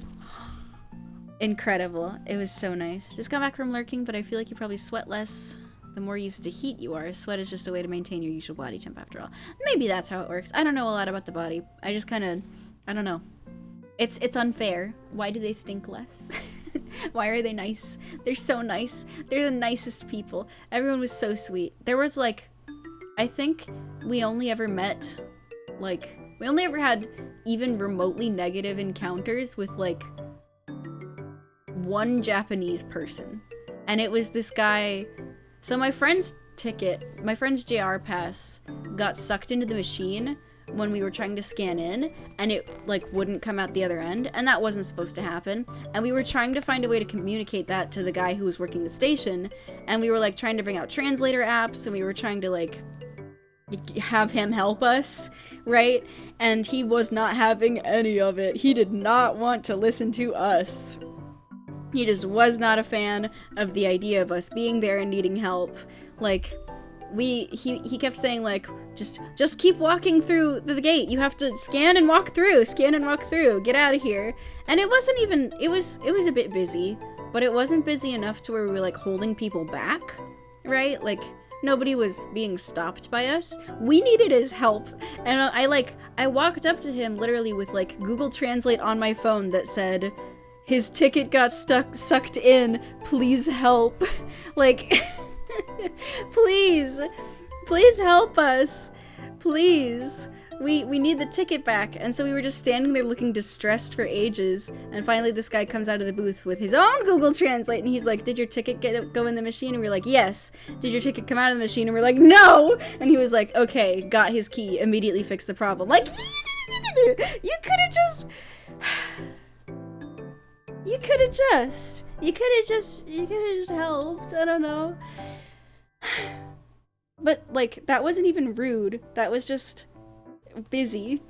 Incredible. It was so nice. Just got back from lurking, but I feel like you probably sweat less the more used to heat you are. Sweat is just a way to maintain your usual body temp after all. Maybe that's how it works. I don't know a lot about the body. I just kind of, I don't know. It's unfair. Why do they stink less? Why are they nice? They're so nice. They're the nicest people. Everyone was so sweet. There was like... I think we only ever met, like, we only ever had even remotely negative encounters with, like, one Japanese person. And it was this guy, so my friend's JR pass got sucked into the machine when we were trying to scan in, and it, like, wouldn't come out the other end, and that wasn't supposed to happen. And we were trying to find a way to communicate that to the guy who was working the station, and we were, like, trying to bring out translator apps, and we were trying to, like... have him help us, right? And he was not having any of it. He did not want to listen to us. He just was not a fan of the idea of us being there and needing help. Like, he kept saying like, just keep walking through the gate. You have to scan and walk through, get out of here. And it wasn't even, it was a bit busy, but it wasn't busy enough to where we were like holding people back, right? Like nobody was being stopped by us. We needed his help. And I walked up to him literally with like Google Translate on my phone that said, his ticket got sucked in, please help. Like, please help us, please. We need the ticket back. And so we were just standing there looking distressed for ages. And finally this guy comes out of the booth with his own Google Translate and he's like, did your ticket go in the machine? And we were like, yes. Did your ticket come out of the machine? And we're like, no. And he was like, okay, got his key, immediately fixed the problem. Like, you could have just helped. I don't know. But like, that wasn't even rude. That was just busy.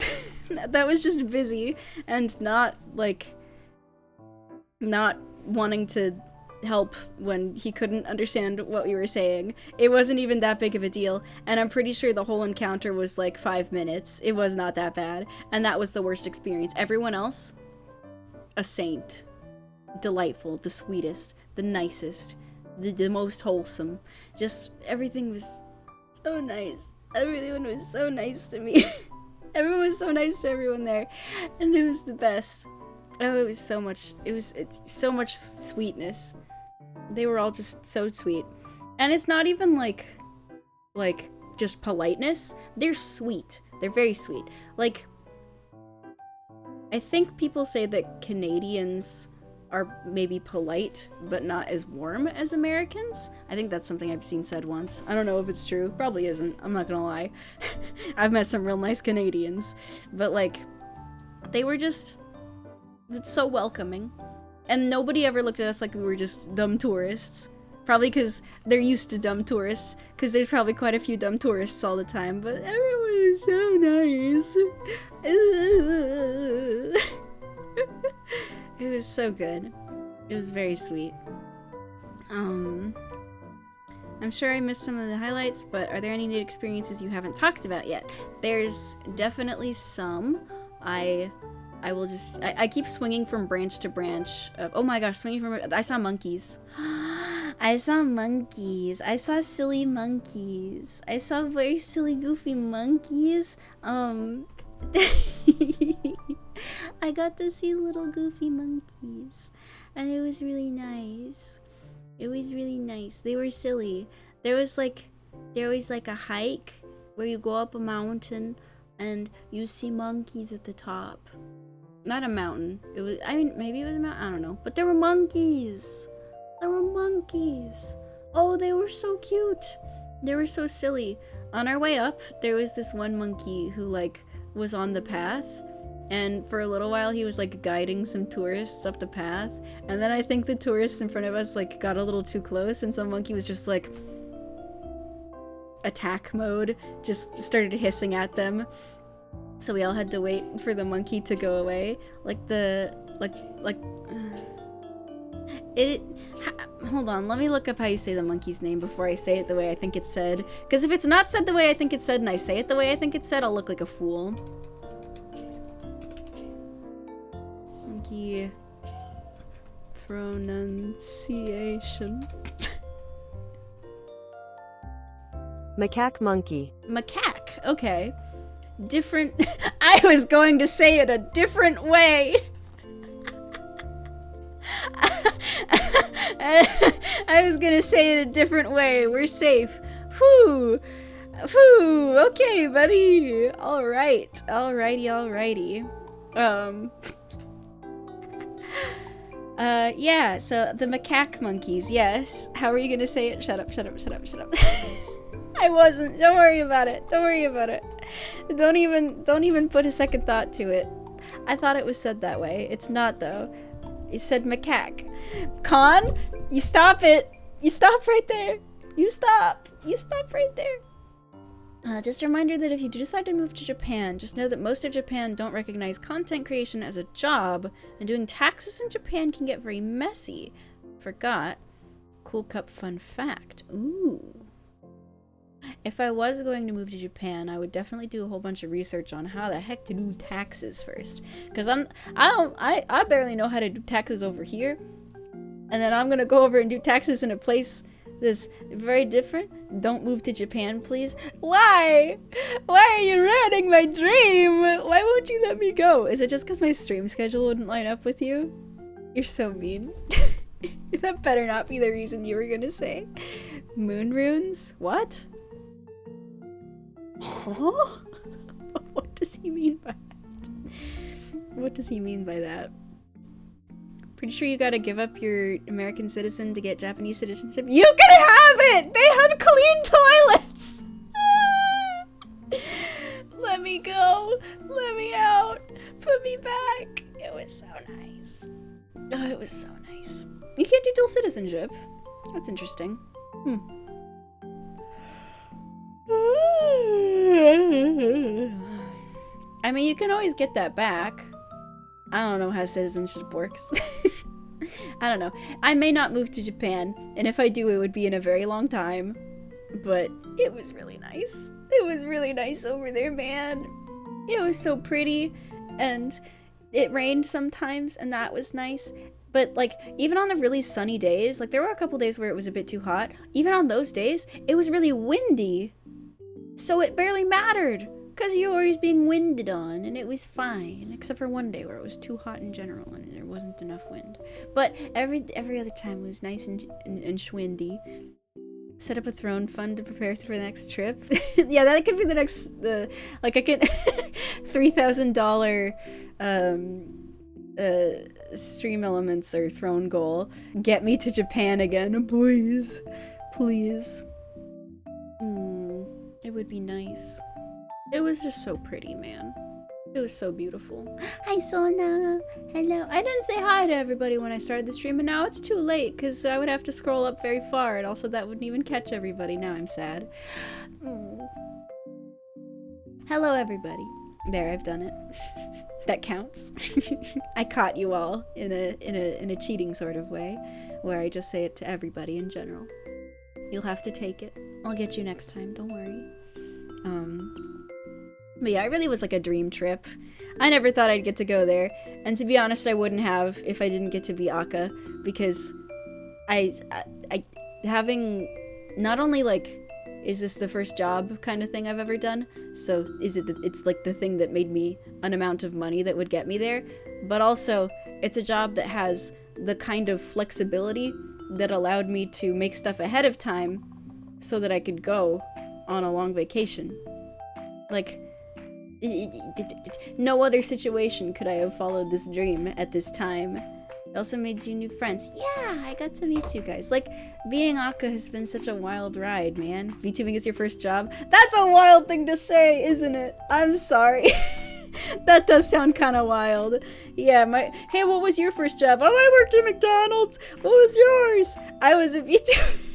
That was just busy and not wanting to help when he couldn't understand what we were saying. It wasn't even that big of a deal, and I'm pretty sure the whole encounter was like 5 minutes. It was not that bad, and that was the worst experience. Everyone else, a saint. Delightful, the sweetest, the nicest, the most wholesome. Just everything was so nice. Everyone was so nice to me. Everyone was so nice to everyone there, and it was the best. Oh, it was so much. It's so much sweetness. They were all just so sweet, and it's not even like just politeness. They're sweet. They're very sweet. Like, I think people say that Canadians are maybe polite, but not as warm as Americans. I think that's something I've seen said once. I don't know if it's true. Probably isn't. I'm not gonna lie. I've met some real nice Canadians. But, like, they were just so welcoming. And nobody ever looked at us like we were just dumb tourists. Probably because they're used to dumb tourists. Because there's probably quite a few dumb tourists all the time. But everyone was so nice. It was so good. It was very sweet. I'm sure I missed some of the highlights, but are there any neat experiences you haven't talked about yet? There's definitely some. I keep swinging from branch to branch. Oh my gosh, I saw monkeys. I saw monkeys. I saw silly monkeys. I saw very silly, goofy monkeys. I got to see little goofy monkeys, and it was really nice. It was really nice. They were silly. There was like a hike where you go up a mountain and you see monkeys at the top. Not a mountain. Maybe it was a mountain. I don't know. But there were monkeys. There were monkeys. Oh, they were so cute. They were so silly. On our way up, there was this one monkey who was on the path. And for a little while, he was guiding some tourists up the path. And then I think the tourists in front of us got a little too close, and some monkey was just attack mode, just started hissing at them. So we all had to wait for the monkey to go away. Hold on, let me look up how you say the monkey's name before I say it the way I think it's said. Because if it's not said the way I think it's said and I say it the way I think it's said, I'll look like a fool. Monkey pronunciation. Macaque monkey. Macaque, okay. Different. I was going to say it a different way. I was gonna say it a different way. We're safe. Whew. Whew. Okay, buddy. Alright. Alrighty. Yeah, so the macaque monkeys, yes. How are you gonna say it? Shut up. I wasn't. Don't worry about it. Don't even put a second thought to it. I thought it was said that way. It's not, though. It said macaque. Con, you stop it. You stop right there. You stop right there. Just a reminder that if you do decide to move to Japan, just know that most of Japan don't recognize content creation as a job, and doing taxes in Japan can get very messy. Forgot. Cool Cup fun fact. Ooh. if I was going to move to Japan, I would definitely do a whole bunch of research on how the heck to do taxes first. Because I barely know how to do taxes over here. And then I'm gonna go over and do taxes in a place that's very different. Don't move to Japan, please. Why? Why are you ruining my dream? Why won't you let me go? Is it just because my stream schedule wouldn't line up with you? You're so mean. That better not be the reason you were gonna say. Moon runes? What? Huh? What does he mean by that? What does he mean by that? Pretty sure you gotta give up your American citizen to get Japanese citizenship. You can have it! They have clean toilets! Let me go! Let me out! Put me back! It was so nice. Oh, it was so nice. You can't do dual citizenship. That's interesting. I mean, you can always get that back. I don't know how citizenship works. I don't know. I may not move to Japan, and if I do, it would be in a very long time. But it was really nice. It was really nice over there, man. It was so pretty, and it rained sometimes, and that was nice. But, like, even on the really sunny days, like, there were a couple days where it was a bit too hot. Even on those days, it was really windy. So it barely mattered. Because you were always being winded on, and it was fine. Except for one day where it was too hot in general, and there wasn't enough wind. But every other time it was nice and schwindy. Set up a throne fund to prepare for the next trip. Yeah, that could be the next, like I can, $3,000, stream elements or throne goal. Get me to Japan again, please. Please. It would be nice. It was just so pretty, man. It was so beautiful. Hi, Sona. Hello. I didn't say hi to everybody when I started the stream, and now it's too late because I would have to scroll up very far, and also that wouldn't even catch everybody. Now I'm sad. Hello, everybody. There, I've done it. That counts. I caught you all in a cheating sort of way, where I just say it to everybody in general. You'll have to take it. I'll get you next time. Don't worry. But yeah, it really was like a dream trip. I never thought I'd get to go there. And to be honest, I wouldn't have if I didn't get to be Akka. Because I having not only like, is this the first job kind of thing I've ever done? So it's like the thing that made me an amount of money that would get me there. But also, it's a job that has the kind of flexibility that allowed me to make stuff ahead of time so that I could go on a long vacation. Like, no other situation could I have followed this dream at this time. It also made you new friends. Yeah, I got to meet you guys. Like, being Akka has been such a wild ride, man. VTubing is your first job? That's a wild thing to say, isn't it? I'm sorry. That does sound kind of wild. Yeah, hey, what was your first job? Oh, I worked at McDonald's. What was yours? I was a VTuber.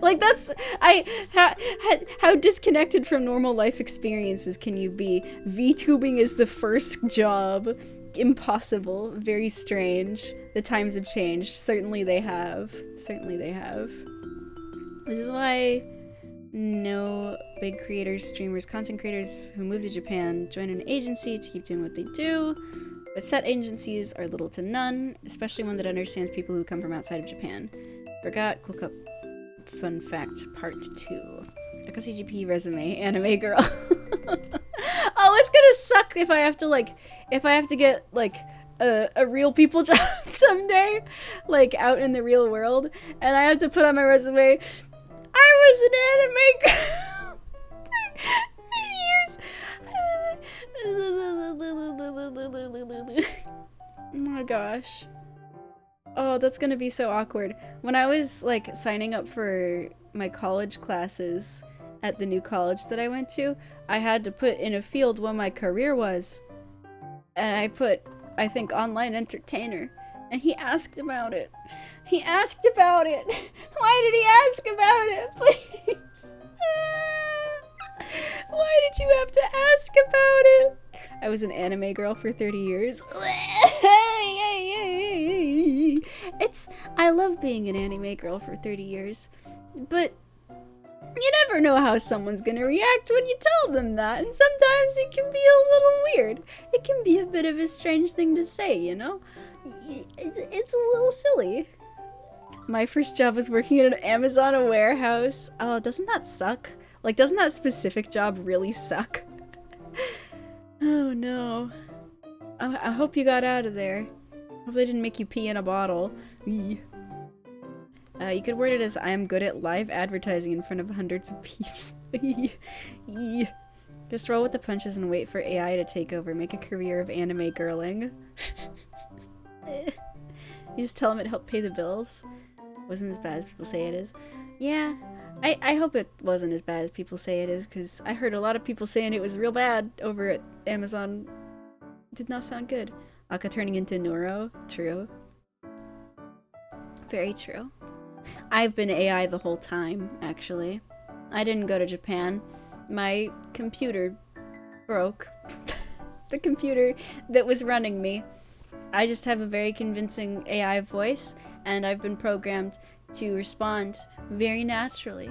Like, that's how disconnected from normal life experiences can you be? VTubing is the first job. Impossible. Very strange. The times have changed. Certainly they have. Certainly they have. This is why no big creators, streamers, content creators who move to Japan join an agency to keep doing what they do. But set agencies are little to none, especially one that understands people who come from outside of Japan. Forgot, cool cup fun fact part 2. CGP resume, anime girl. Oh, it's gonna suck if I have to get like a real people job someday, like out in the real world, and I have to put on my resume, I was an anime girl for years. Oh my gosh. Oh, that's gonna be so awkward. When I was like signing up for my college classes at the new college that I went to, I had to put in a field what my career was. And I put, I think, online entertainer. And he asked about it. He asked about it. Why did he ask about it? Please. Why did you have to ask about it? I was an anime girl for 30 years. I love being an anime girl for 30 years. But You never know how someone's gonna react when you tell them that, and sometimes it can be a little weird. It can be a bit of a strange thing to say, you know? It's a little silly. My first job was working at an Amazon warehouse. Oh, doesn't that suck? Like, doesn't that specific job really suck? Oh no. I hope you got out of there. Hope they didn't make you pee in a bottle. Eee. You could word it as, I am good at live advertising in front of hundreds of peeps. Just roll with the punches and wait for AI to take over. Make a career of anime girling. You just tell them it helped pay the bills. Wasn't as bad as people say it is. Yeah, I hope it wasn't as bad as people say it is, because I heard a lot of people saying it was real bad over at Amazon. Did not sound good. Aka turning into Neuro. True. Very true. I've been AI the whole time, actually. I didn't go to Japan. My computer broke. The computer that was running me. I just have a very convincing AI voice, and I've been programmed to respond very naturally.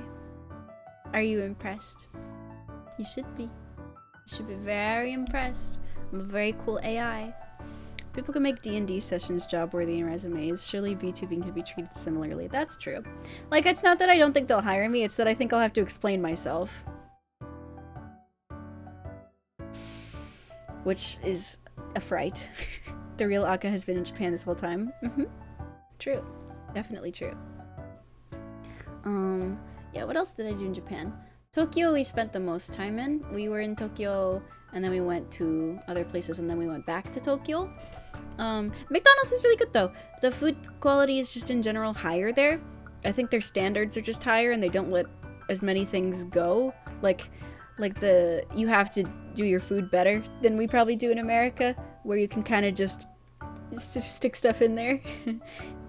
Are you impressed? You should be. You should be very impressed. I'm a very cool AI. People can make D&D sessions job-worthy in resumes. Surely VTubing could be treated similarly. That's true. Like, it's not that I don't think they'll hire me, it's that I think I'll have to explain myself. Which is a fright. The real Aka has been in Japan this whole time. True. Definitely true. Yeah, what else did I do in Japan? Tokyo we spent the most time in. We were in Tokyo, and then we went to other places, and then we went back to Tokyo. McDonald's was really good though. The food quality is just in general higher there. I think their standards are just higher, and they don't let as many things go. Like you have to do your food better than we probably do in America, where you can kind of just stick stuff in there.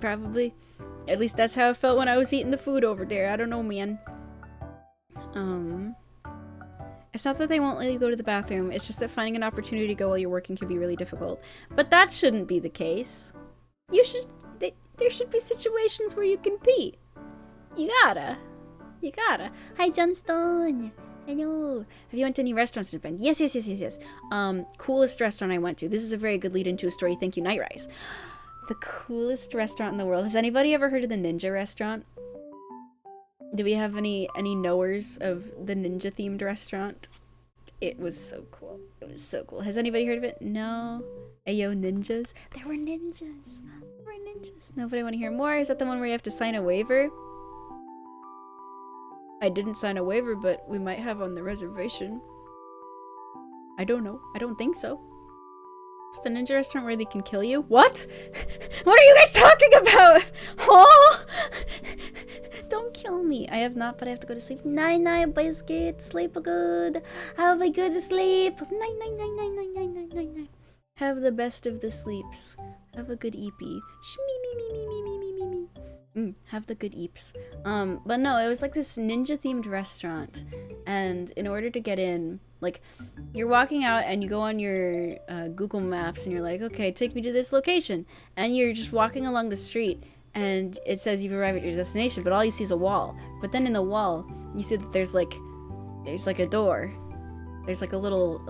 Probably. At least that's how it felt when I was eating the food over there. I don't know, man. It's not that they won't let you go to the bathroom, it's just that finding an opportunity to go while you're working can be really difficult. But that shouldn't be the case. There should be situations where you can pee. You gotta. Hi, Johnstone. Hello. Have you went to any restaurants in Japan? Yes. Coolest restaurant I went to. This is a very good lead into a story. Thank you, Nightrise. The coolest restaurant in the world. Has anybody ever heard of the Ninja restaurant? Do we have any knowers of the ninja themed restaurant? It was so cool. Has anybody heard of it? No? Ayo, ninjas? There were ninjas. Nobody want to hear more? Is that the one where you have to sign a waiver? I didn't sign a waiver, but we might have on the reservation. I don't know. I don't think so. It's the ninja restaurant where they can kill you? What? What are you guys talking about? Huh? Don't kill me. I have not, but I have to go to sleep. Night, biscuit. Sleep good. Have a good sleep. Night. Have the best of the sleeps. Have a good eepy. Have the good eeps. But no, it was like this ninja themed restaurant, and in order to get in, like, you're walking out and you go on your Google Maps and you're like, okay, take me to this location, and you're just walking along the street and it says you've arrived at your destination, but all you see is a wall. But then in the wall you see that there's like a door. There's like a little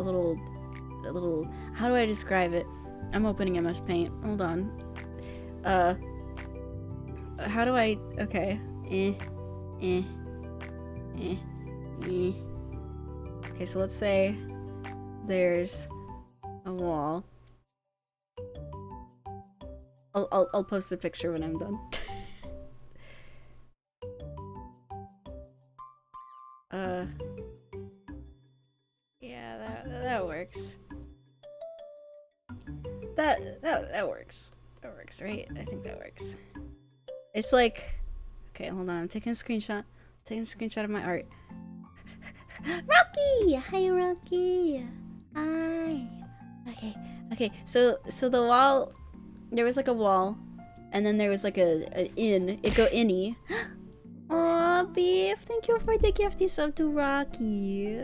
how do I describe it? I'm opening MS Paint. Hold on. How do I... Okay. Okay, so let's say there's a wall. I'll post the picture when I'm done. Yeah, that works. That works. That works, right? I think that works. It's like, okay, hold on. I'm taking a screenshot. Of my art. Rocky! Hi, Rocky. Hi. Okay. So the wall, there was like a wall, and then there was like a inn. It go inny. Aw, Beef, thank you for the gifty sub to Rocky.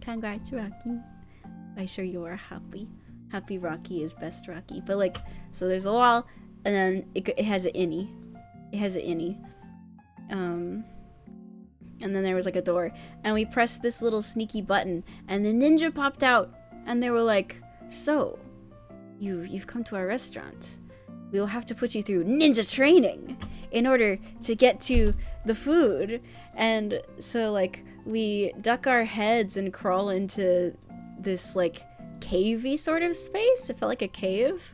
Congrats, Rocky. I'm sure you are happy. Happy Rocky is best Rocky. But like, so there's a wall, and then it has an innie. and then there was like a door, and we pressed this little sneaky button, and the ninja popped out, and they were like, so, you've come to our restaurant. We will have to put you through ninja training in order to get to the food. And so like we duck our heads and crawl into this like cavey sort of space. It felt like a cave,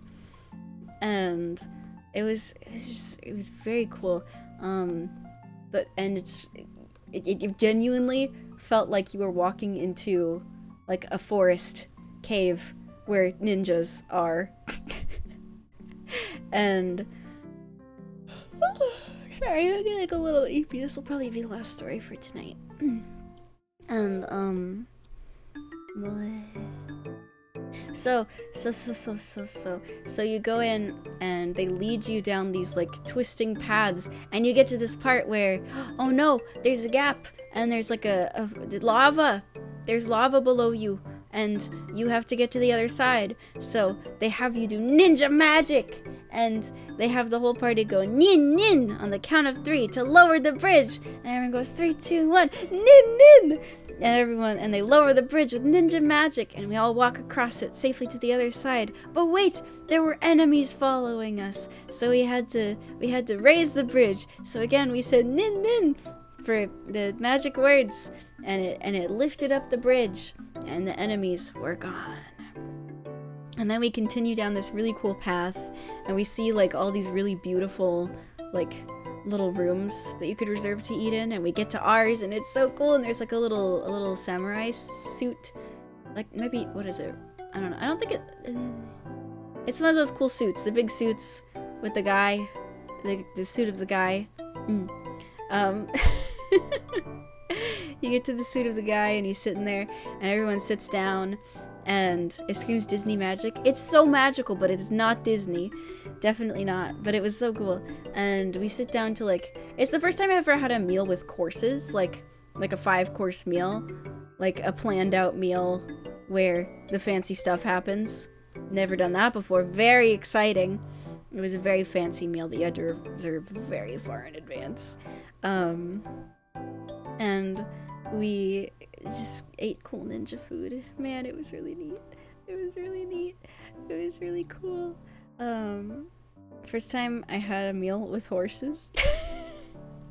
and it was very cool. It genuinely felt like you were walking into like a forest cave where ninjas are. And sorry, I'm getting like a little eepy. This will probably be the last story for tonight. And so you go in and they lead you down these like twisting paths, and you get to this part where, oh no, there's a gap, and there's like a lava. There's lava below you, and you have to get to the other side. So they have you do ninja magic, and they have the whole party go nin nin on the count of 3 to lower the bridge, and everyone goes 3, 2, 1, nin nin, and they lower the bridge with ninja magic, and we all walk across it safely to the other side. But wait, there were enemies following us, so we had to raise the bridge. So again we said nin nin for the magic words, and it lifted up the bridge, and the enemies were gone. And then we continue down this really cool path, and we see like all these really beautiful like little rooms that you could reserve to eat in, and we get to ours, and it's so cool. And there's like a little samurai suit, like maybe, what is it? I don't know. I don't think it's one of those cool suits, the big suits with the guy, the suit of the guy. You get to the suit of the guy, and he's sitting there, and everyone sits down, and it screams Disney magic. It's so magical, but it's not Disney. Definitely not. But it was so cool. And we sit down to like, it's the first time I ever had a meal with courses, like a 5-course meal, like a planned out meal where the fancy stuff happens. Never done that before. Very exciting. It was a very fancy meal that you had to reserve very far in advance. And we just ate cool ninja food. Man, it was really neat. It was really neat. It was really cool. First time I had a meal with horses.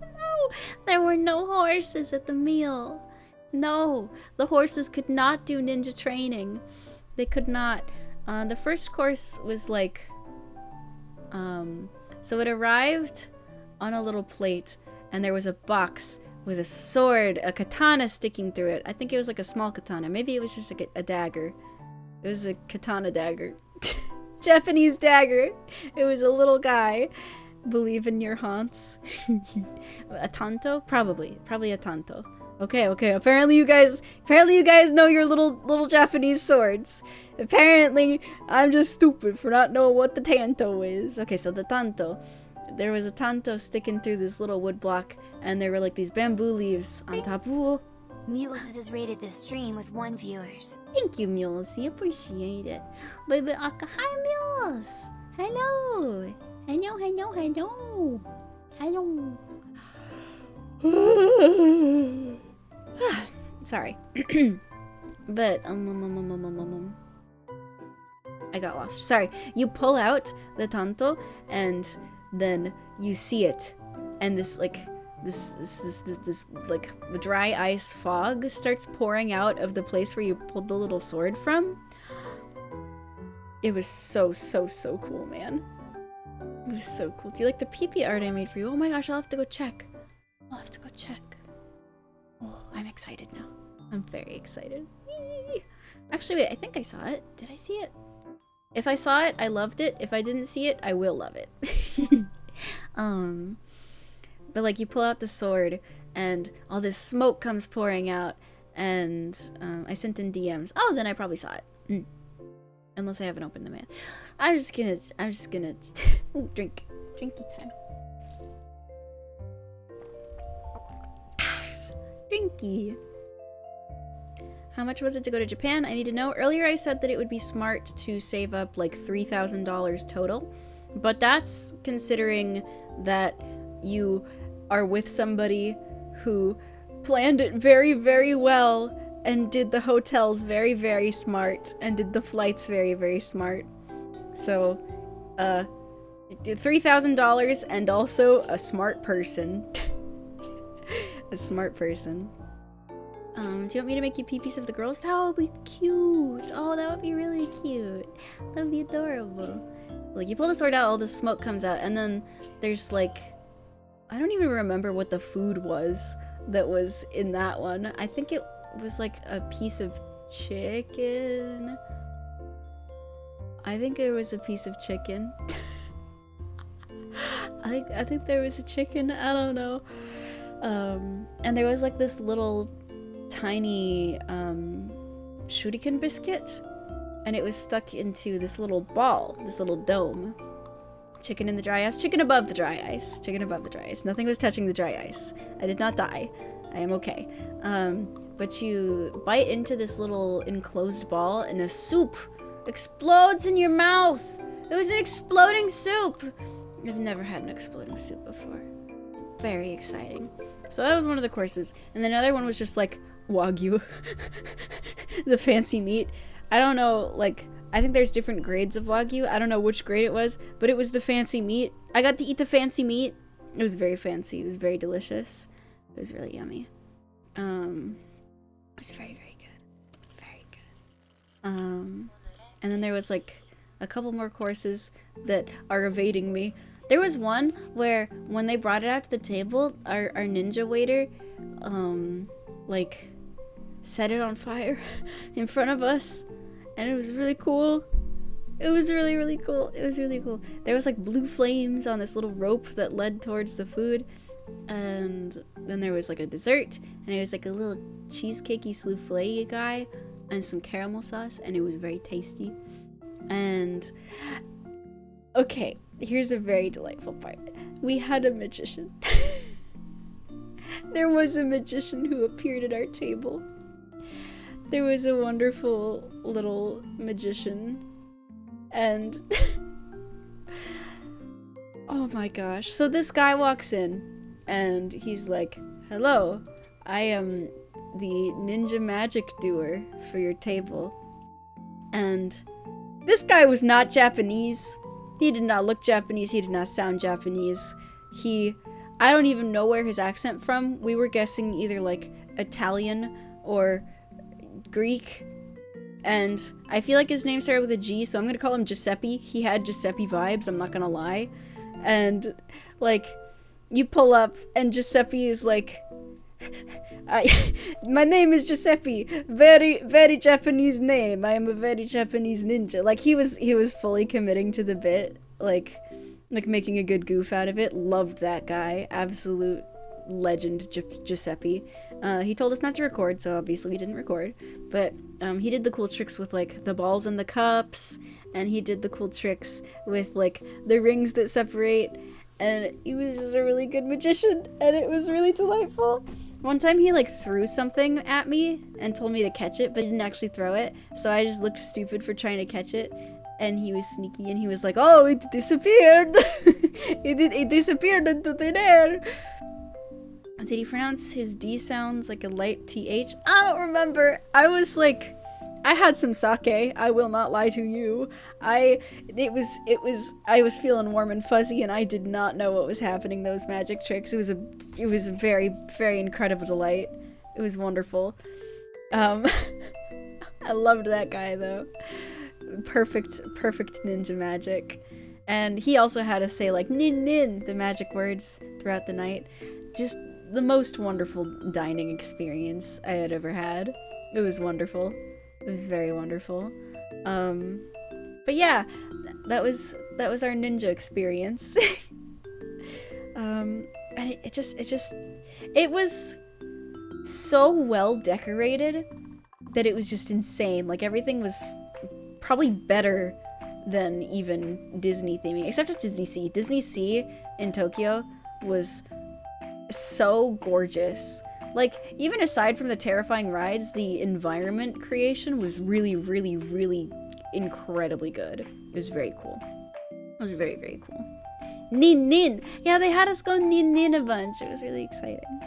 No, there were no horses at the meal. No, the horses could not do ninja training. They could not. The first course was like, so it arrived on a little plate, and there was a box with a sword, a katana sticking through it. I think it was like a small katana. Maybe it was just like a dagger. It was a katana dagger. Japanese dagger. It was a little guy. Believe in your haunts. A tanto? Probably a tanto. Okay. Apparently you guys know your little Japanese swords. Apparently I'm just stupid for not knowing what the tanto is. Okay, so the tanto. There was a tanto sticking through this little wood block, and there were like these bamboo leaves on top. Ooh. Mules has rated this stream with 1 viewers. Thank you, Mulesy. Appreciate it. Baby Aka, hi, Mules. Hello. Sorry. But, I got lost. Sorry. You pull out the tanto, and then you see it, and this like dry ice fog starts pouring out of the place where you pulled the little sword from. It was so cool, man. It was so cool. Do you like the pee-pee art I made for you? Oh my gosh, I'll have to go check. Oh, I'm excited now. I'm very excited. Actually, wait, I think I saw it. Did I see it? If I saw it, I loved it. If I didn't see it, I will love it. But like you pull out the sword, and all this smoke comes pouring out, and I sent in DMs. Oh, then I probably saw it. Unless I haven't opened them yet. I'm just gonna ooh, drinky time. Drinky. How much was it to go to Japan? I need to know. Earlier I said that it would be smart to save up like $3,000 total, but that's considering that you are with somebody who planned it very, very well and did the hotels very, very smart and did the flights very, very smart. So, $3,000 and also a smart person. A smart person. Do you want me to make you pee-pees of the girls? That would be cute. Oh, that would be really cute. That would be adorable. Like, you pull the sword out, all the smoke comes out, and then there's like, I don't even remember what the food was that was in that one. I think it was like a piece of chicken. I think there was a piece of chicken. I think there was a chicken. I don't know. And there was like this little tiny shuriken biscuit, and it was stuck into this little ball, this little dome. Chicken in the dry ice, chicken above the dry ice, chicken above the dry ice. Nothing was touching the dry ice. I did not die. I am okay. But you bite into this little enclosed ball and a soup explodes in your mouth. It was an exploding soup. I've never had an exploding soup before. Very exciting. So that was one of the courses. And then another one was just like Wagyu. The fancy meat. I don't know, like, I think there's different grades of Wagyu. I don't know which grade it was, but it was the fancy meat. I got to eat the fancy meat. It was very fancy. It was very delicious. It was really yummy. It was very, very good. Very good. And then there was like a couple more courses that are evading me. There was one where when they brought it out to the table, our ninja waiter, like, set it on fire in front of us. And it was really cool. It was really, really cool. It was really cool. There was like blue flames on this little rope that led towards the food. And then there was like a dessert. And it was like a little cheesecakey souffle guy and some caramel sauce. And it was very tasty. And okay, here's a very delightful part. We had a magician. There was a magician who appeared at our table. There was a wonderful little magician, and oh my gosh. So this guy walks in, and he's like, "Hello, I am the ninja magic doer for your table." And this guy was not Japanese. He did not look Japanese. He did not sound Japanese. I don't even know where his accent from. We were guessing either like Italian or Greek, and I feel like his name started with a G, so I'm gonna call him Giuseppe. He had Giuseppe vibes, I'm not gonna lie. And like, you pull up and Giuseppe is like, my name is Giuseppe, very, very Japanese name, I am a very Japanese ninja. Like, he was fully committing to the bit, like making a good goof out of it. Loved that guy. Absolute legend, Giuseppe. He told us not to record, so obviously we didn't record, but he did the cool tricks with like the balls and the cups, and he did the cool tricks with like the rings that separate, and he was just a really good magician, and it was really delightful. One time he like threw something at me and told me to catch it, but he didn't actually throw it, so I just looked stupid for trying to catch it, and he was sneaky and he was like, "Oh, it disappeared." It disappeared into thin air. Did he pronounce his D sounds like a light TH? I don't remember. I was like, I had some sake. I will not lie to you. I was feeling warm and fuzzy, and I did not know what was happening. Those magic tricks. It was a very, very incredible delight. It was wonderful. I loved that guy though. Perfect ninja magic. And he also had us say like nin nin, the magic words throughout the night. Just the most wonderful dining experience I had ever had. It was wonderful. It was very wonderful. But yeah, that was our ninja experience. And it was so well decorated that it was just insane. Like, everything was probably better than even Disney theming, except at Disney Sea. Disney Sea in Tokyo was so gorgeous. Like, even aside from the terrifying rides, the environment creation was really, really, really incredibly good. It was very cool. It was very, very cool. Nin Nin! Yeah, they had us go Nin Nin a bunch. It was really exciting.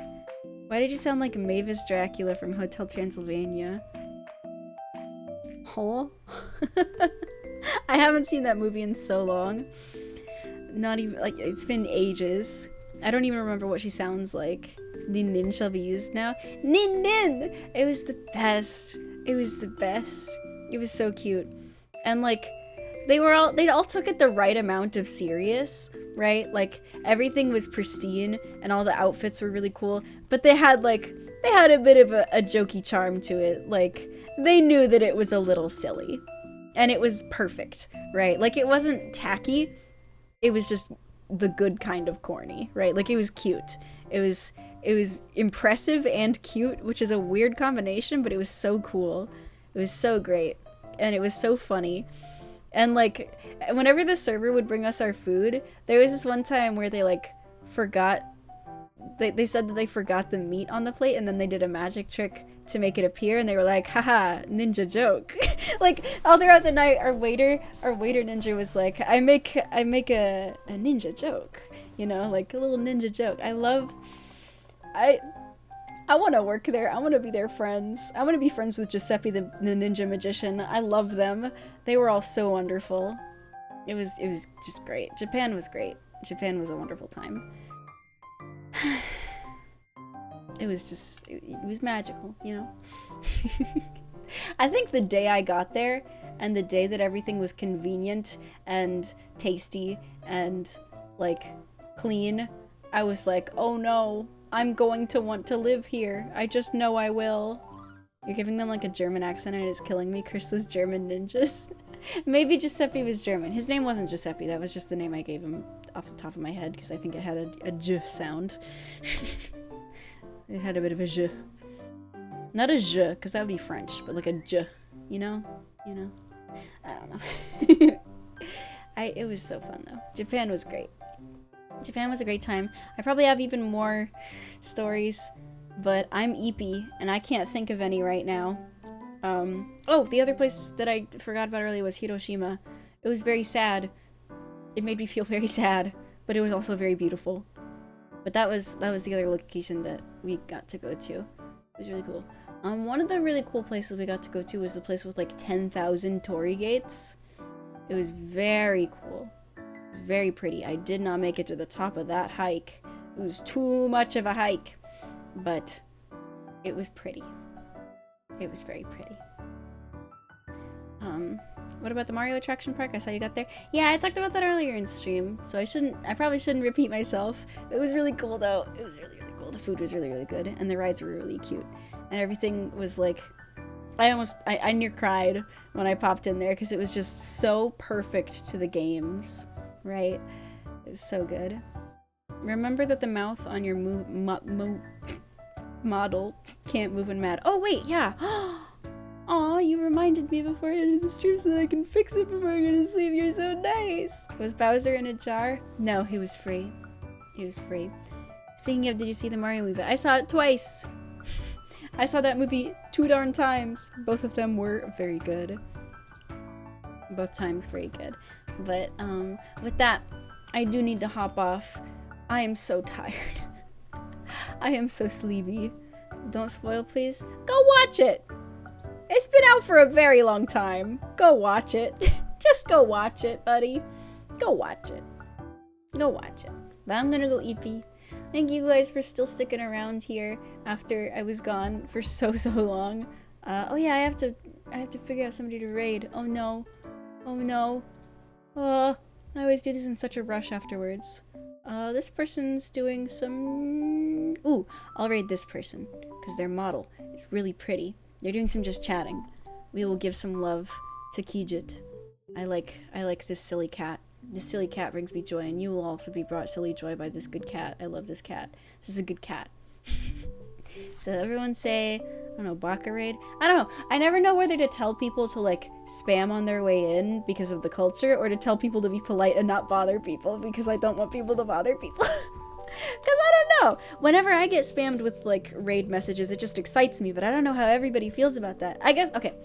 Why did you sound like Mavis Dracula from Hotel Transylvania? Huh? I haven't seen that movie in so long. Not even, like, it's been ages. I don't even remember what she sounds like. Nin Nin shall be used now. Nin Nin! It was the best. It was the best. It was so cute. And, like, they all took it the right amount of serious, right? Like, everything was pristine and all the outfits were really cool, but they had a bit of a jokey charm to it. Like, they knew that it was a little silly. And it was perfect, right? Like, it wasn't tacky. It was just the good kind of corny, right? Like, it was cute. It was impressive and cute, which is a weird combination, but it was so cool. It was so great. And it was so funny. And, like, whenever the server would bring us our food, there was this one time where they, like, forgot... They said that they forgot the meat on the plate, and then they did a magic trick to make it appear, and they were like, haha, ninja joke. Like, all throughout the night, our waiter ninja was like, I make a ninja joke, you know, like a little ninja joke. I want to work there. I want to be their friends. I want to be friends with Giuseppe the ninja magician. I love them. They were all so wonderful. It was just great. Japan was great. Japan was a wonderful time. It was magical, you know? I think the day I got there and the day that everything was convenient and tasty and, like, clean, I was like, oh no, I'm going to want to live here. I just know I will. You're giving them, like, a German accent and it's killing me. Curse those German ninjas. Maybe Giuseppe was German. His name wasn't Giuseppe. That was just the name I gave him off the top of my head because I think it had a J sound. It had a bit of a J. Not a J, because that would be French, but like a J. You know? I don't know. It was so fun, though. Japan was great. Japan was a great time. I probably have even more stories, but I'm Eepy, and I can't think of any right now. Oh, the other place that I forgot about earlier was Hiroshima. It was very sad. It made me feel very sad, but it was also very beautiful. But that was the other location that we got to go to. It was really cool. One of the really cool places we got to go to was the place with like 10,000 torii gates. It was very cool. Very pretty. I did not make it to the top of that hike. It was too much of a hike. But it was pretty. It was very pretty. What about the Mario attraction park? I saw you got there. Yeah, I talked about that earlier in stream, so I probably shouldn't repeat myself. It was really cool though. It was really, really cool. The food was really, really good, and the rides were really cute. And everything was like, I near cried when I popped in there because it was just so perfect to the games, right? It was so good. Remember that the mouth on your model can't move when mad. Oh wait, yeah. Aw, you reminded me before I ended the stream so that I can fix it before I go to sleep. You're so nice. Was Bowser in a jar? No, he was free. He was free. Speaking of, did you see the Mario movie? I saw it twice. I saw that movie 2 darn times. Both of them were very good. Both times very good. But, with that, I do need to hop off. I am so tired. I am so sleepy. Don't spoil, please. Go watch it! It's been out for a very long time. Go watch it. Just go watch it, buddy. Go watch it. Go watch it. But I'm gonna go eepy. Thank you guys for still sticking around here after I was gone for so long. Oh yeah, I have to figure out somebody to raid. Oh no. Oh no. I always do this in such a rush afterwards. This person's doing some... Ooh, I'll raid this person, because their model is really pretty. They're doing some just chatting. We will give some love to Kijit. I like this silly cat. This silly cat brings me joy, and you will also be brought silly joy by this good cat. I love this cat. This is a good cat. So everyone say, I don't know, Baka raid? I don't know. I never know whether to tell people to, like, spam on their way in because of the culture, or to tell people to be polite and not bother people because I don't want people to bother people. Because I don't know. Whenever I get spammed with, like, raid messages, it just excites me, but I don't know how everybody feels about that. I guess, okay.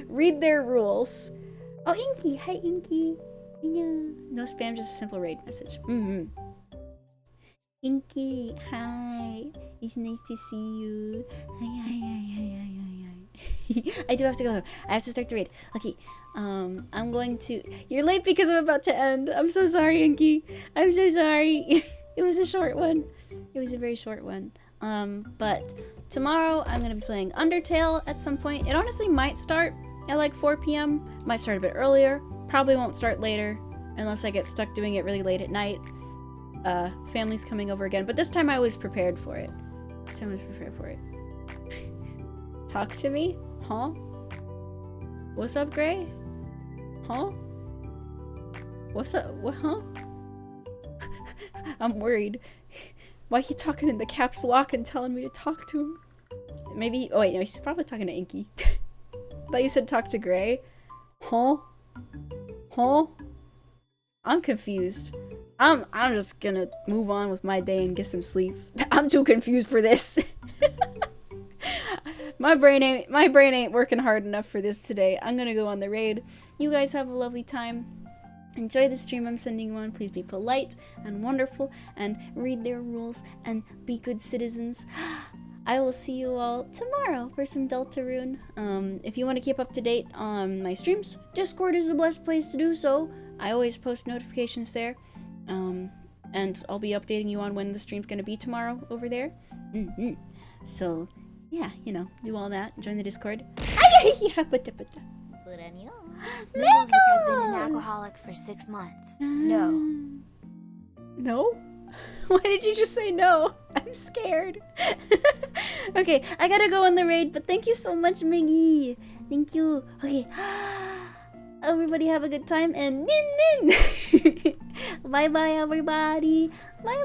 Read their rules. Oh, Inky. Hi, Inky. Yeah. No spam, just a simple raid message. Inky, hi. It's nice to see you. Hi. I do have to go though. I have to start the raid. Okay. I'm going to. You're late because I'm about to end. I'm so sorry, Inky. I'm so sorry. It was a short one. It was a very short one. But tomorrow I'm gonna be playing Undertale at some point. It honestly might start at like 4 p.m. Might start a bit earlier. Probably won't start later unless I get stuck doing it really late at night. Family's coming over again, but this time I was prepared for it. Talk to me? Huh? What's up, Gray? Huh? What's up? What? Huh? I'm worried. Why he talking in the caps lock and telling me to talk to him? Maybe. Oh wait, no, he's probably talking to Inky. I thought you said talk to Gray. Huh? Huh? I'm confused. I'm just gonna move on with my day and get some sleep. I'm too confused for this. My brain ain't working hard enough for this today. I'm gonna go on the raid. You guys have a lovely time. Enjoy the stream I'm sending you on. Please be polite and wonderful and read their rules and be good citizens. I will see you all tomorrow for some Deltarune. If you want to keep up to date on my streams, Discord is the best place to do so. I always post notifications there. And I'll be updating you on when the stream's gonna be tomorrow over there. So, yeah, you know, do all that. Join the Discord. Mingle's has been an alcoholic for 6 months. No. No? Why did you just say no? I'm scared. Okay, I gotta go on the raid, but thank you so much, Miggy. Thank you. Okay. Everybody have a good time and nin. Bye bye, everybody. Bye.